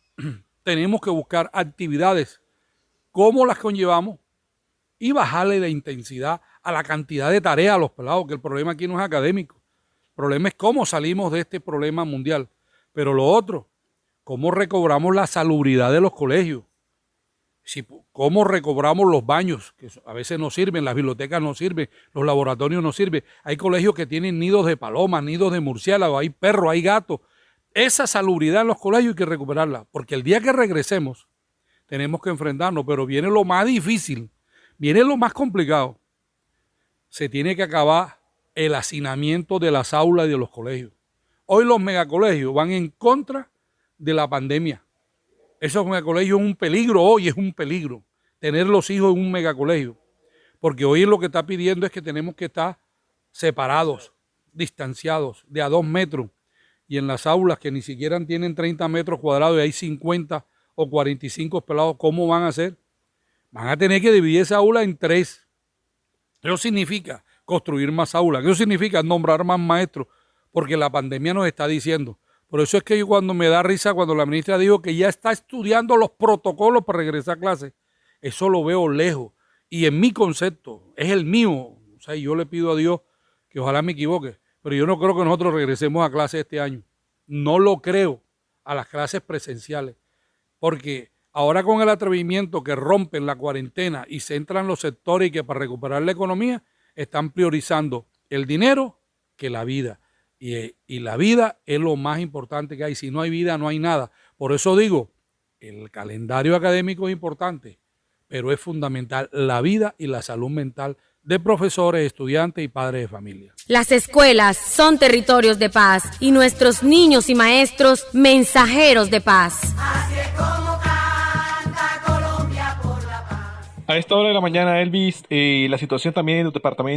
tenemos que buscar actividades, cómo las conllevamos y bajarle la intensidad a la cantidad de tareas a los pelados, que el problema aquí no es académico. El problema es cómo salimos de este problema mundial. Pero lo otro, cómo recobramos la salubridad de los colegios. Cómo recobramos los baños, que a veces no sirven, las bibliotecas no sirven, los laboratorios no sirven. Hay colegios que tienen nidos de palomas, nidos de murciélagos, hay perros, hay gatos. Esa salubridad en los colegios hay que recuperarla, porque el día que regresemos tenemos que enfrentarnos, pero viene lo más difícil, viene lo más complicado. Se tiene que acabar el hacinamiento de las aulas y de los colegios. Hoy los megacolegios van en contra de la pandemia. Esos megacolegios es un peligro, hoy es un peligro tener los hijos en un megacolegio, porque hoy lo que está pidiendo es que tenemos que estar separados, distanciados, de a 2 metros, y en las aulas que ni siquiera tienen 30 metros cuadrados y hay 50 o 45 pelados, ¿cómo van a hacer? Van a tener que dividir esa aula en 3. Eso significa construir más aulas, eso significa nombrar más maestros, porque la pandemia nos está diciendo. Por eso es que yo cuando me da risa cuando la ministra dijo que ya está estudiando los protocolos para regresar a clases, eso lo veo lejos. Y en mi concepto, es el mío, o sea, yo le pido a Dios que ojalá me equivoque, pero yo no creo que nosotros regresemos a clases este año. No lo creo, a las clases presenciales, porque ahora con el atrevimiento que rompen la cuarentena y se entran los sectores y que para recuperar la economía están priorizando el dinero que la vida. Y la vida es lo más importante que hay. Si no hay vida, no hay nada. Por eso digo, el calendario académico es importante, pero es fundamental la vida y la salud mental de profesores, estudiantes y padres de familia.
Las escuelas son territorios de paz y nuestros niños y maestros mensajeros de paz.
Así es como canta Colombia por la paz.
A esta hora de la mañana, Elvis, la situación también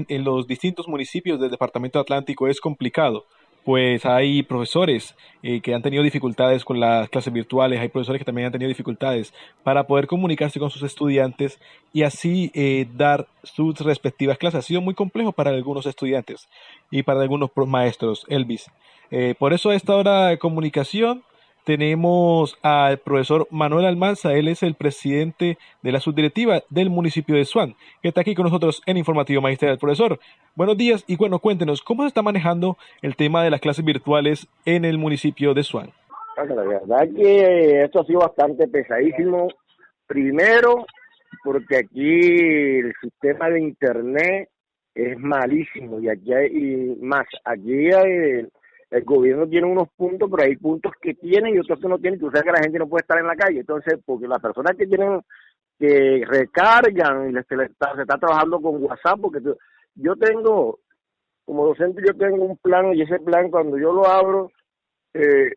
en los distintos municipios del Departamento Atlántico es complicado. Pues hay profesores que han tenido dificultades con las clases virtuales, hay profesores que también han tenido dificultades para poder comunicarse con sus estudiantes y así dar sus respectivas clases. Ha sido muy complejo para algunos estudiantes y para algunos maestros, Elvis. Por eso a esta hora de comunicación tenemos al profesor Manuel Almanza. Él es el presidente de la subdirectiva del municipio de Suán, que está aquí con nosotros en Informativo Magistral. Profesor, buenos días y bueno, cuéntenos, ¿cómo se está manejando el tema de las clases virtuales en el municipio de Suán?
Bueno, la verdad que esto ha sido bastante pesadísimo. Primero, porque aquí el sistema de internet es malísimo y aquí el gobierno tiene unos puntos, pero hay puntos que tienen y otros que no tienen. Tú sabes que la gente no puede estar en la calle. Entonces, porque las personas que recargan y se está trabajando con WhatsApp, porque yo tengo, como docente, yo tengo un plan y ese plan cuando yo lo abro, es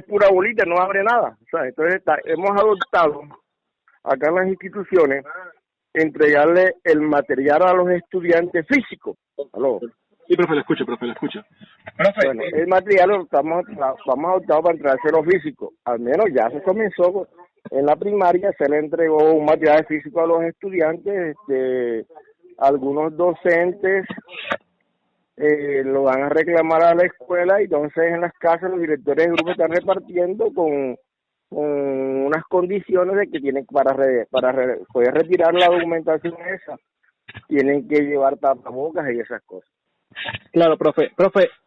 pura bolita, no abre nada. O sea, entonces hemos adoptado acá en las instituciones entregarle el material a los estudiantes físicos. ¿Aló?
Sí, profe, la escucho.
Bueno, el material vamos a adoptar para entrárselo físico. Al menos ya se comenzó en la primaria se le entregó un material físico a los estudiantes, algunos docentes lo van a reclamar a la escuela y entonces en las casas los directores de grupo están repartiendo con unas condiciones de que tienen para poder retirar la documentación esa, tienen que llevar tapabocas y esas cosas.
Claro, profe,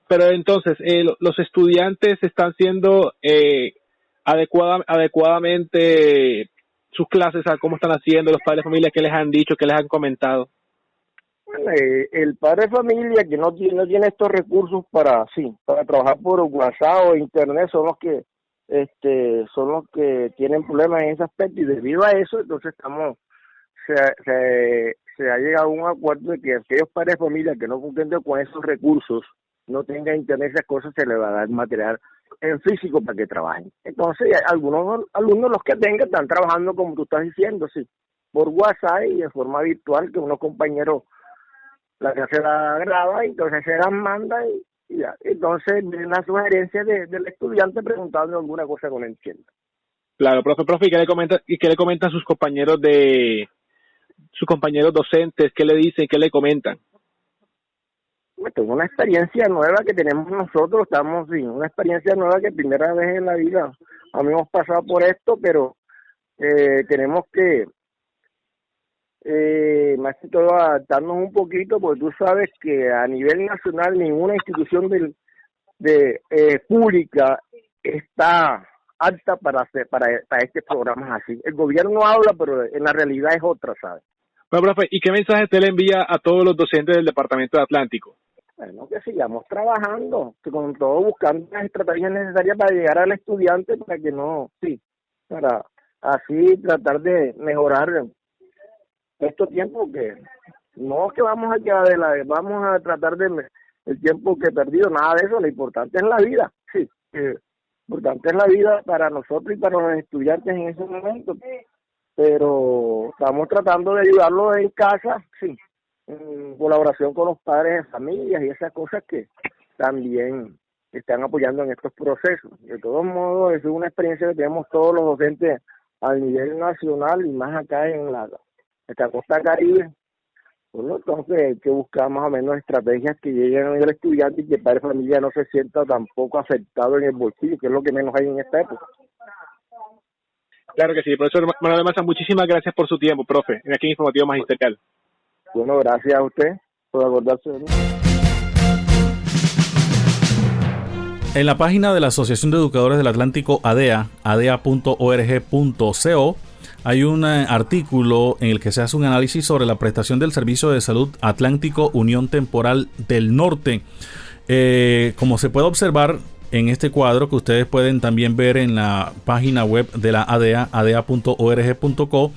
pero entonces los estudiantes están siendo adecuadamente sus clases, a cómo están haciendo los padres de familia, qué les han dicho, qué les han comentado.
Bueno, el padre de familia que no tiene estos recursos para trabajar por WhatsApp o internet son los que tienen problemas en ese aspecto, y debido a eso entonces se ha llegado a un acuerdo de que aquellos padres de familia que no cuenten con esos recursos, no tengan internet, esas cosas, se les va a dar material en físico para que trabajen. Entonces algunos alumnos, los que tengan, están trabajando como tú estás diciendo, sí, por WhatsApp y de forma virtual, que unos compañeros la clase la graba y entonces se las manda y ya. Entonces viene la sugerencia del estudiante preguntando alguna cosa que no entienda.
Claro, profe, ¿y qué le comentan sus compañeros docentes? ¿Qué le dicen? ¿Qué le comentan?
Esto es una experiencia nueva que tenemos nosotros, una experiencia nueva que primera vez en la vida hemos pasado por esto, pero tenemos que más que todo adaptarnos un poquito, porque tú sabes que a nivel nacional ninguna institución pública está apta para estos programas así. El gobierno habla, pero en la realidad es otra, ¿sabes?
Bueno, profe, ¿y qué mensaje usted le envía a todos los docentes del Departamento de Atlántico?
Bueno, que sigamos trabajando, que con todo buscando las estrategias necesarias para llegar al estudiante, para así tratar de mejorar estos tiempos, que no es que vamos a quedar vamos a tratar de el tiempo que he perdido, nada de eso. Lo importante es la vida, lo importante es la vida para nosotros y para los estudiantes en ese momento, pero estamos tratando de ayudarlos en casa, en colaboración con los padres de familias y esas cosas que también están apoyando en estos procesos. De todos modos, es una experiencia que tenemos todos los docentes a nivel nacional y más acá en esta costa Caribe. Bueno, entonces hay que buscar más o menos estrategias que lleguen al estudiante y que el padre de familia no se sienta tampoco afectado en el bolsillo, que es lo que menos hay en esta época.
Claro que sí, profesor Manuel Maza, muchísimas gracias por su tiempo, profe, en Aquí en Informativo Magisterial.
Bueno, gracias a usted por acordarse de mí.
En la página de la Asociación de Educadores del Atlántico, ADEA, adea.org.co, hay un artículo en el que se hace un análisis sobre la prestación del Servicio de Salud Atlántico Unión Temporal del Norte. Como se puede observar en este cuadro, que ustedes pueden también ver en la página web de la ADEA, adea.org.co,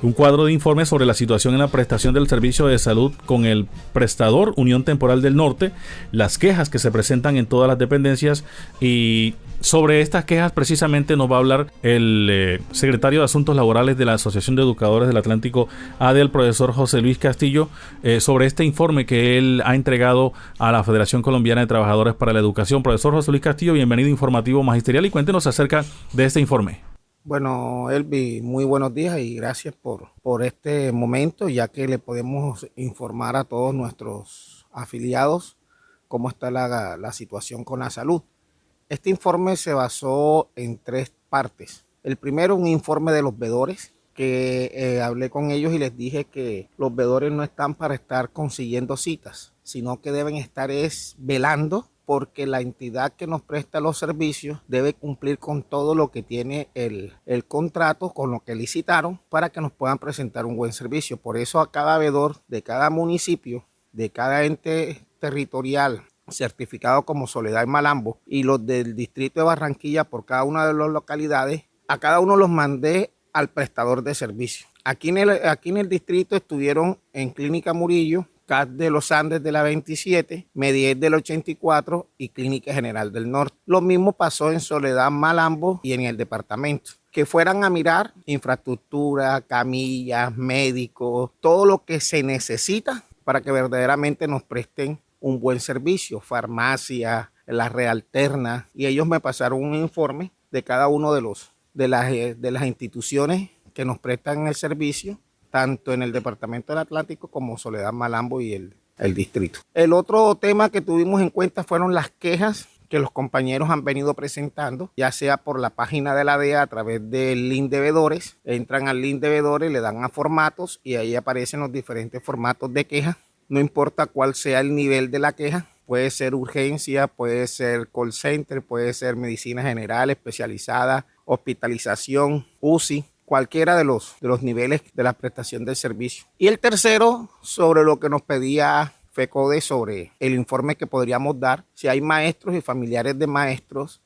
un cuadro de informes sobre la situación en la prestación del servicio de salud con el prestador Unión Temporal del Norte, las quejas que se presentan en todas las dependencias, y sobre estas quejas precisamente nos va a hablar el secretario de Asuntos Laborales de la Asociación de Educadores del Atlántico, ADEA, el profesor José Luis Castillo, sobre este informe que él ha entregado a la Federación Colombiana de Trabajadores para la Educación. Profesor José Luis Castillo, bienvenido a Informativo Magisterial y cuéntenos acerca de este informe.
Bueno, Elvi, muy buenos días y gracias por este momento, ya que le podemos informar a todos nuestros afiliados cómo está la situación con la salud. Este informe se basó en 3 partes. El primero, un informe de los veedores, que hablé con ellos y les dije que los veedores no están para estar consiguiendo citas, sino que deben estar velando, porque la entidad que nos presta los servicios debe cumplir con todo lo que tiene el contrato, con lo que licitaron, para que nos puedan presentar un buen servicio. Por eso a cada veedor de cada municipio, de cada ente territorial certificado como Soledad y Malambo, y los del distrito de Barranquilla por cada una de las localidades, a cada uno los mandé al prestador de servicio. Aquí en el distrito estuvieron en Clínica Murillo, CAT de los Andes de la 27, Medied del 84 y Clínica General del Norte. Lo mismo pasó en Soledad, Malambo y en el departamento. Que fueran a mirar infraestructura, camillas, médicos, todo lo que se necesita para que verdaderamente nos presten un buen servicio, farmacia, la realterna, y ellos me pasaron un informe de cada uno de los de las instituciones que nos prestan el servicio, tanto en el Departamento del Atlántico como Soledad Malambo y el distrito. El otro tema que tuvimos en cuenta fueron las quejas que los compañeros han venido presentando, ya sea por la página de la DEA a través del link de veedores. Entran al link de veedores, le dan a formatos y ahí aparecen los diferentes formatos de queja. No importa cuál sea el nivel de la queja, puede ser urgencia, puede ser call center, puede ser medicina general, especializada, hospitalización, UCI, cualquiera de los niveles de la prestación del servicio. Y el tercero, sobre lo que nos pedía FECODE sobre el informe que podríamos dar, si hay maestros y familiares de maestros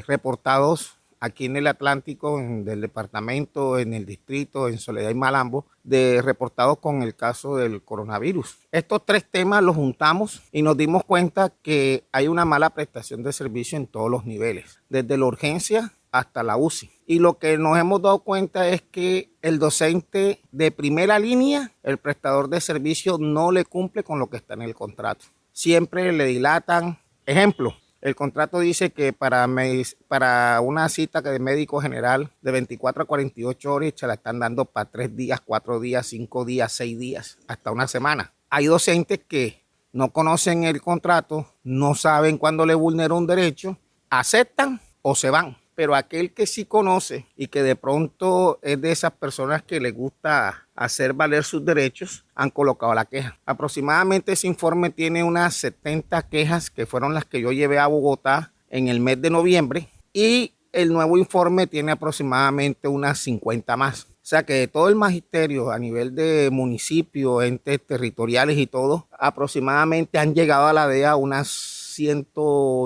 reportados aquí en el Atlántico, del departamento, en el distrito, en Soledad y Malambo, reportados con el caso del coronavirus. Estos tres temas los juntamos y nos dimos cuenta que hay una mala prestación de servicio en todos los niveles, desde la urgencia hasta la UCI. Y lo que nos hemos dado cuenta es que el docente de primera línea, el prestador de servicio, no le cumple con lo que está en el contrato. Siempre le dilatan. Ejemplo, el contrato dice que para una cita de médico general de 24 a 48 horas se la están dando para 3 días, 4 días, 5 días, 6 días, hasta una semana. Hay docentes que no conocen el contrato, no saben cuándo le vulnera un derecho, aceptan o se van. Pero aquel que sí conoce y que de pronto es de esas personas que les gusta hacer valer sus derechos, han colocado la queja. Aproximadamente ese informe tiene unas 70 quejas que fueron las que yo llevé a Bogotá en el mes de noviembre y el nuevo informe tiene aproximadamente unas 50 más. O sea que de todo el magisterio a nivel de municipios, entes territoriales y todo, aproximadamente han llegado a la DEA unas 100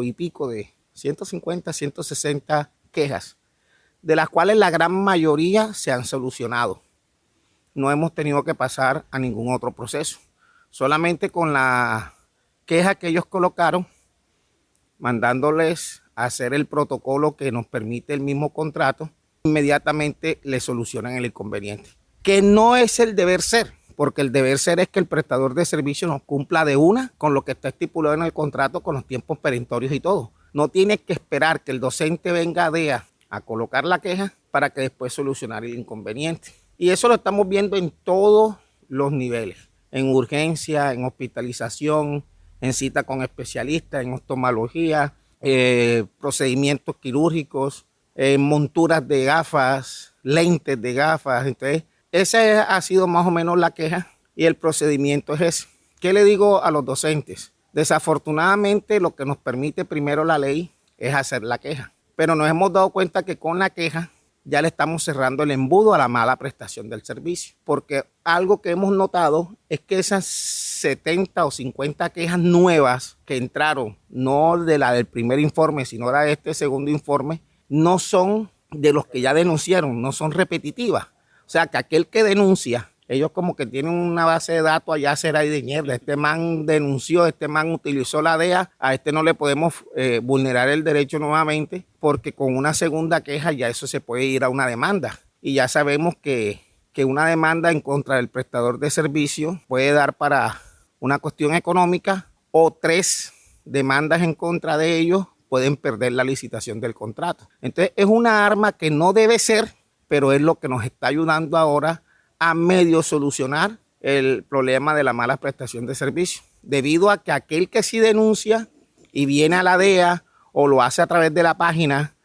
y pico de 150, 160 quejas, de las cuales la gran mayoría se han solucionado. No hemos tenido que pasar a ningún otro proceso. Solamente con la queja que ellos colocaron, mandándoles a hacer el protocolo que nos permite el mismo contrato, inmediatamente le solucionan el inconveniente. Que no es el deber ser, porque el deber ser es que el prestador de servicio nos cumpla de una con lo que está estipulado en el contrato, con los tiempos perentorios y todo. No tiene que esperar que el docente venga a DEA a colocar la queja para que después solucionar el inconveniente. Y eso lo estamos viendo en todos los niveles, en urgencia, en hospitalización, en cita con especialistas, en oftalmología, procedimientos quirúrgicos, monturas de gafas, lentes de gafas. Entonces, esa ha sido más o menos la queja y el procedimiento es ese. ¿Qué le digo a los docentes? Desafortunadamente, lo que nos permite primero la ley es hacer la queja, pero nos hemos dado cuenta que con la queja ya le estamos cerrando el embudo a la mala prestación del servicio, porque algo que hemos notado es que esas 70 o 50 quejas nuevas que entraron, no de la del primer informe, sino de este segundo informe, no son de los que ya denunciaron, no son repetitivas. O sea, que aquel que denuncia, ellos como que tienen una base de datos allá será de mierda. Este man denunció, este man utilizó la DEA, a este no le podemos vulnerar el derecho nuevamente porque con una segunda queja ya eso se puede ir a una demanda. Y ya sabemos que una demanda en contra del prestador de servicio puede dar para una cuestión económica o 3 demandas en contra de ellos pueden perder la licitación del contrato. Entonces es una arma que no debe ser, pero es lo que nos está ayudando ahora a medio solucionar el problema de la mala prestación de servicio, debido a que aquel que sí denuncia y viene a la DEA o lo hace a través de la página,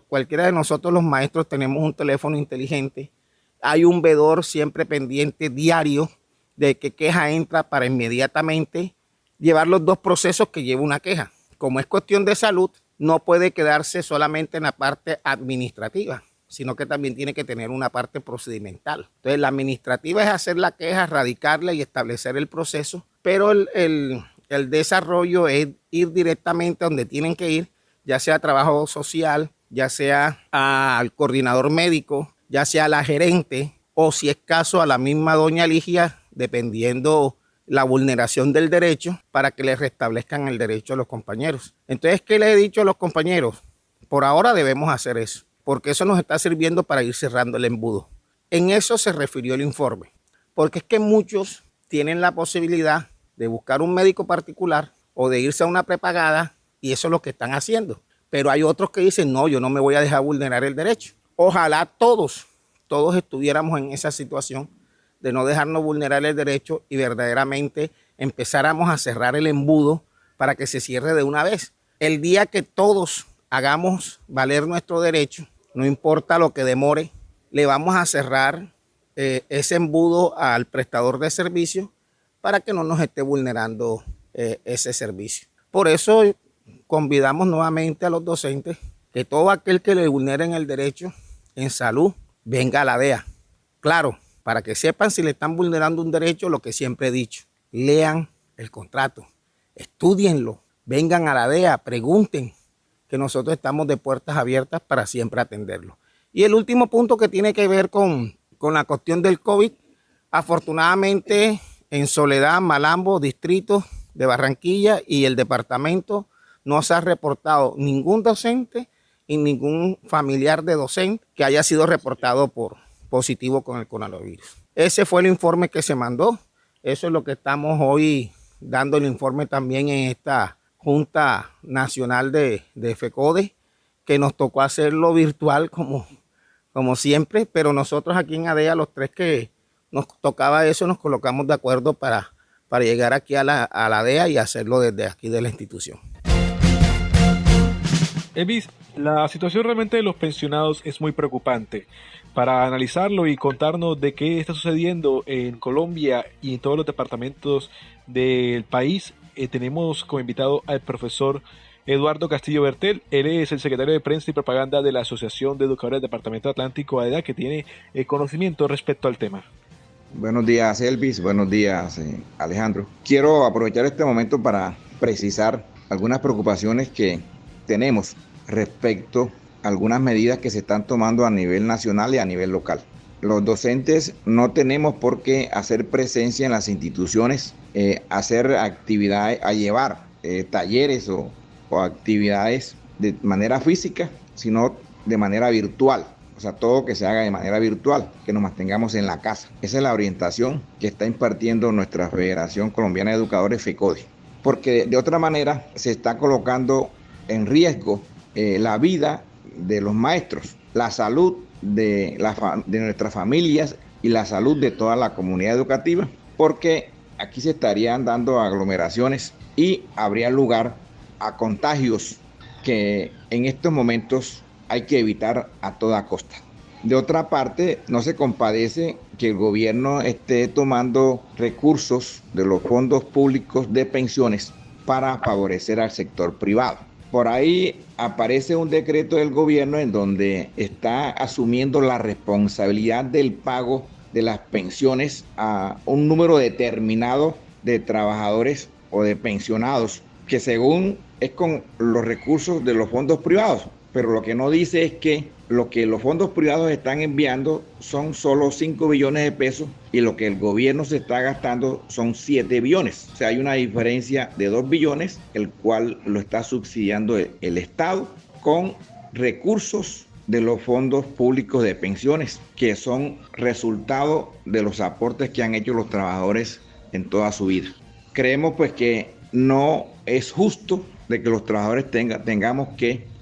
cualquiera de nosotros los maestros tenemos un teléfono inteligente, hay un veedor siempre pendiente diario de qué queja entra para inmediatamente llevar los 2 procesos que lleva una queja. Como es cuestión de salud, no puede quedarse solamente en la parte administrativa, sino que también tiene que tener una parte procedimental. Entonces, la administrativa es hacer la queja, radicarla y establecer el proceso, pero el desarrollo es ir directamente a donde tienen que ir, ya sea trabajo social, ya sea al coordinador médico, ya sea a la gerente, o si es caso a la misma doña Ligia, dependiendo la vulneración del derecho, para que le restablezcan el derecho a los compañeros. Entonces, ¿qué le he dicho a los compañeros? Por ahora debemos hacer eso, porque eso nos está sirviendo para ir cerrando el embudo. En eso se refirió el informe, porque es que muchos tienen la posibilidad de buscar un médico particular o de irse a una prepagada y eso es lo que están haciendo. pero hay otros que dicen, no, yo no me voy a dejar vulnerar el derecho. Ojalá todos estuviéramos en esa situación de no dejarnos vulnerar el derecho y verdaderamente empezáramos a cerrar el embudo para que se cierre de una vez. El día que todos hagamos valer nuestro derecho, no importa lo que demore, le vamos a cerrar ese embudo al prestador de servicio para que no nos esté vulnerando ese servicio. Por eso convidamos nuevamente a los docentes que todo aquel que le vulneren el derecho en salud venga a la DEA. Claro, para que sepan si le están vulnerando un derecho, lo que siempre he dicho, lean el contrato, estúdienlo, vengan a la DEA, pregunten, que nosotros estamos de puertas abiertas para siempre atenderlo. Y el último punto que tiene que ver con la cuestión del COVID, afortunadamente en Soledad, Malambo, distrito de Barranquilla y el departamento no se ha reportado ningún docente y ningún familiar de docente que haya sido reportado por positivo con el coronavirus. Ese fue el informe que se mandó. Eso es lo que estamos hoy dando el informe también en esta Junta Nacional de FECODE, que nos tocó hacerlo virtual como siempre, pero nosotros aquí en ADEA, los tres que nos tocaba eso, nos colocamos de acuerdo para llegar aquí a la ADEA y hacerlo desde aquí de la institución.
Elvis, la situación realmente de los pensionados es muy preocupante. Para analizarlo y contarnos de qué está sucediendo en Colombia y en todos los departamentos del país, tenemos como invitado al profesor Eduardo Castillo Bertel. Él es el secretario de Prensa y Propaganda de la Asociación de Educadores del Departamento Atlántico ADEA, que tiene conocimiento respecto al tema.
Buenos días, Elvis. Buenos días, Alejandro. Quiero aprovechar este momento para precisar algunas preocupaciones que tenemos respecto a algunas medidas que se están tomando a nivel nacional y a nivel local. Los docentes no tenemos por qué hacer presencia en las instituciones, hacer actividades, a llevar talleres o actividades de manera física, sino de manera virtual. O sea, todo que se haga de manera virtual, que nos mantengamos en la casa. Esa es la orientación que está impartiendo nuestra Federación Colombiana de Educadores, FECODE. Porque de otra manera se está colocando en riesgo la vida de los maestros, la salud de nuestras familias y la salud de toda la comunidad educativa, porque aquí se estarían dando aglomeraciones y habría lugar a contagios que en estos momentos hay que evitar a toda costa. De otra parte, no se compadece que el gobierno esté tomando recursos de los fondos públicos de pensiones para favorecer al sector privado. Por ahí aparece un decreto del gobierno en donde está asumiendo la responsabilidad del pago de las pensiones a un número determinado de trabajadores o de pensionados, que según es con los recursos de los fondos privados. Pero lo que no dice es que lo que los fondos privados están enviando son solo 5 billones de pesos y lo que el gobierno se está gastando son 7 billones. O sea, hay una diferencia de 2 billones, el cual lo está subsidiando el Estado con recursos de los fondos públicos de pensiones, que son resultado de los aportes que han hecho los trabajadores en toda su vida. Creemos pues que no es justo de que los trabajadores tengamos que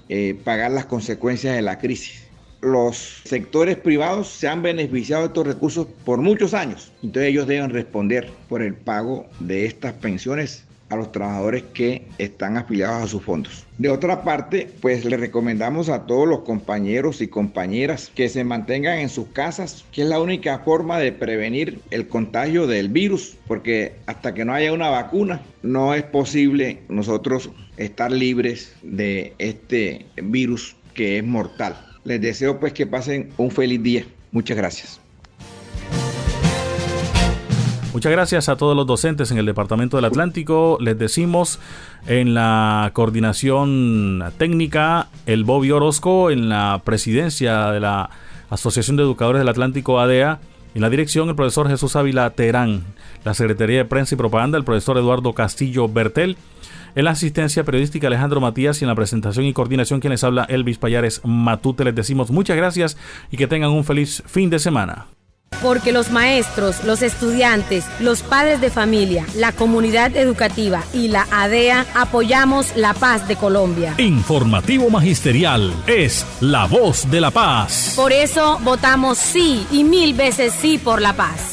pagar las consecuencias de la crisis. Los sectores privados se han beneficiado de estos recursos por muchos años, entonces ellos deben responder por el pago de estas pensiones a los trabajadores que están afiliados a sus fondos. De otra parte, pues le recomendamos a todos los compañeros y compañeras que se mantengan en sus casas, que es la única forma de prevenir el contagio del virus, porque hasta que no haya una vacuna, no es posible nosotros estar libres de este virus que es mortal. Les deseo pues que pasen un feliz día. Muchas gracias.
Muchas gracias a todos los docentes en el Departamento del Atlántico. Les decimos en la coordinación técnica el Bobby Orozco, en la presidencia de la Asociación de Educadores del Atlántico ADEA, en la dirección el profesor Jesús Ávila Terán, la Secretaría de Prensa y Propaganda el profesor Eduardo Castillo Bertel, en la asistencia periodística Alejandro Matías y en la presentación y coordinación quien les habla Elvis Payares Matute. Les decimos muchas gracias y que tengan un feliz fin de semana.
Porque los maestros, los estudiantes, los padres de familia, la comunidad educativa y la ADEA apoyamos la paz de Colombia.
Informativo Magisterial es la voz de la paz.
Por eso votamos sí y 1000 veces sí por la paz.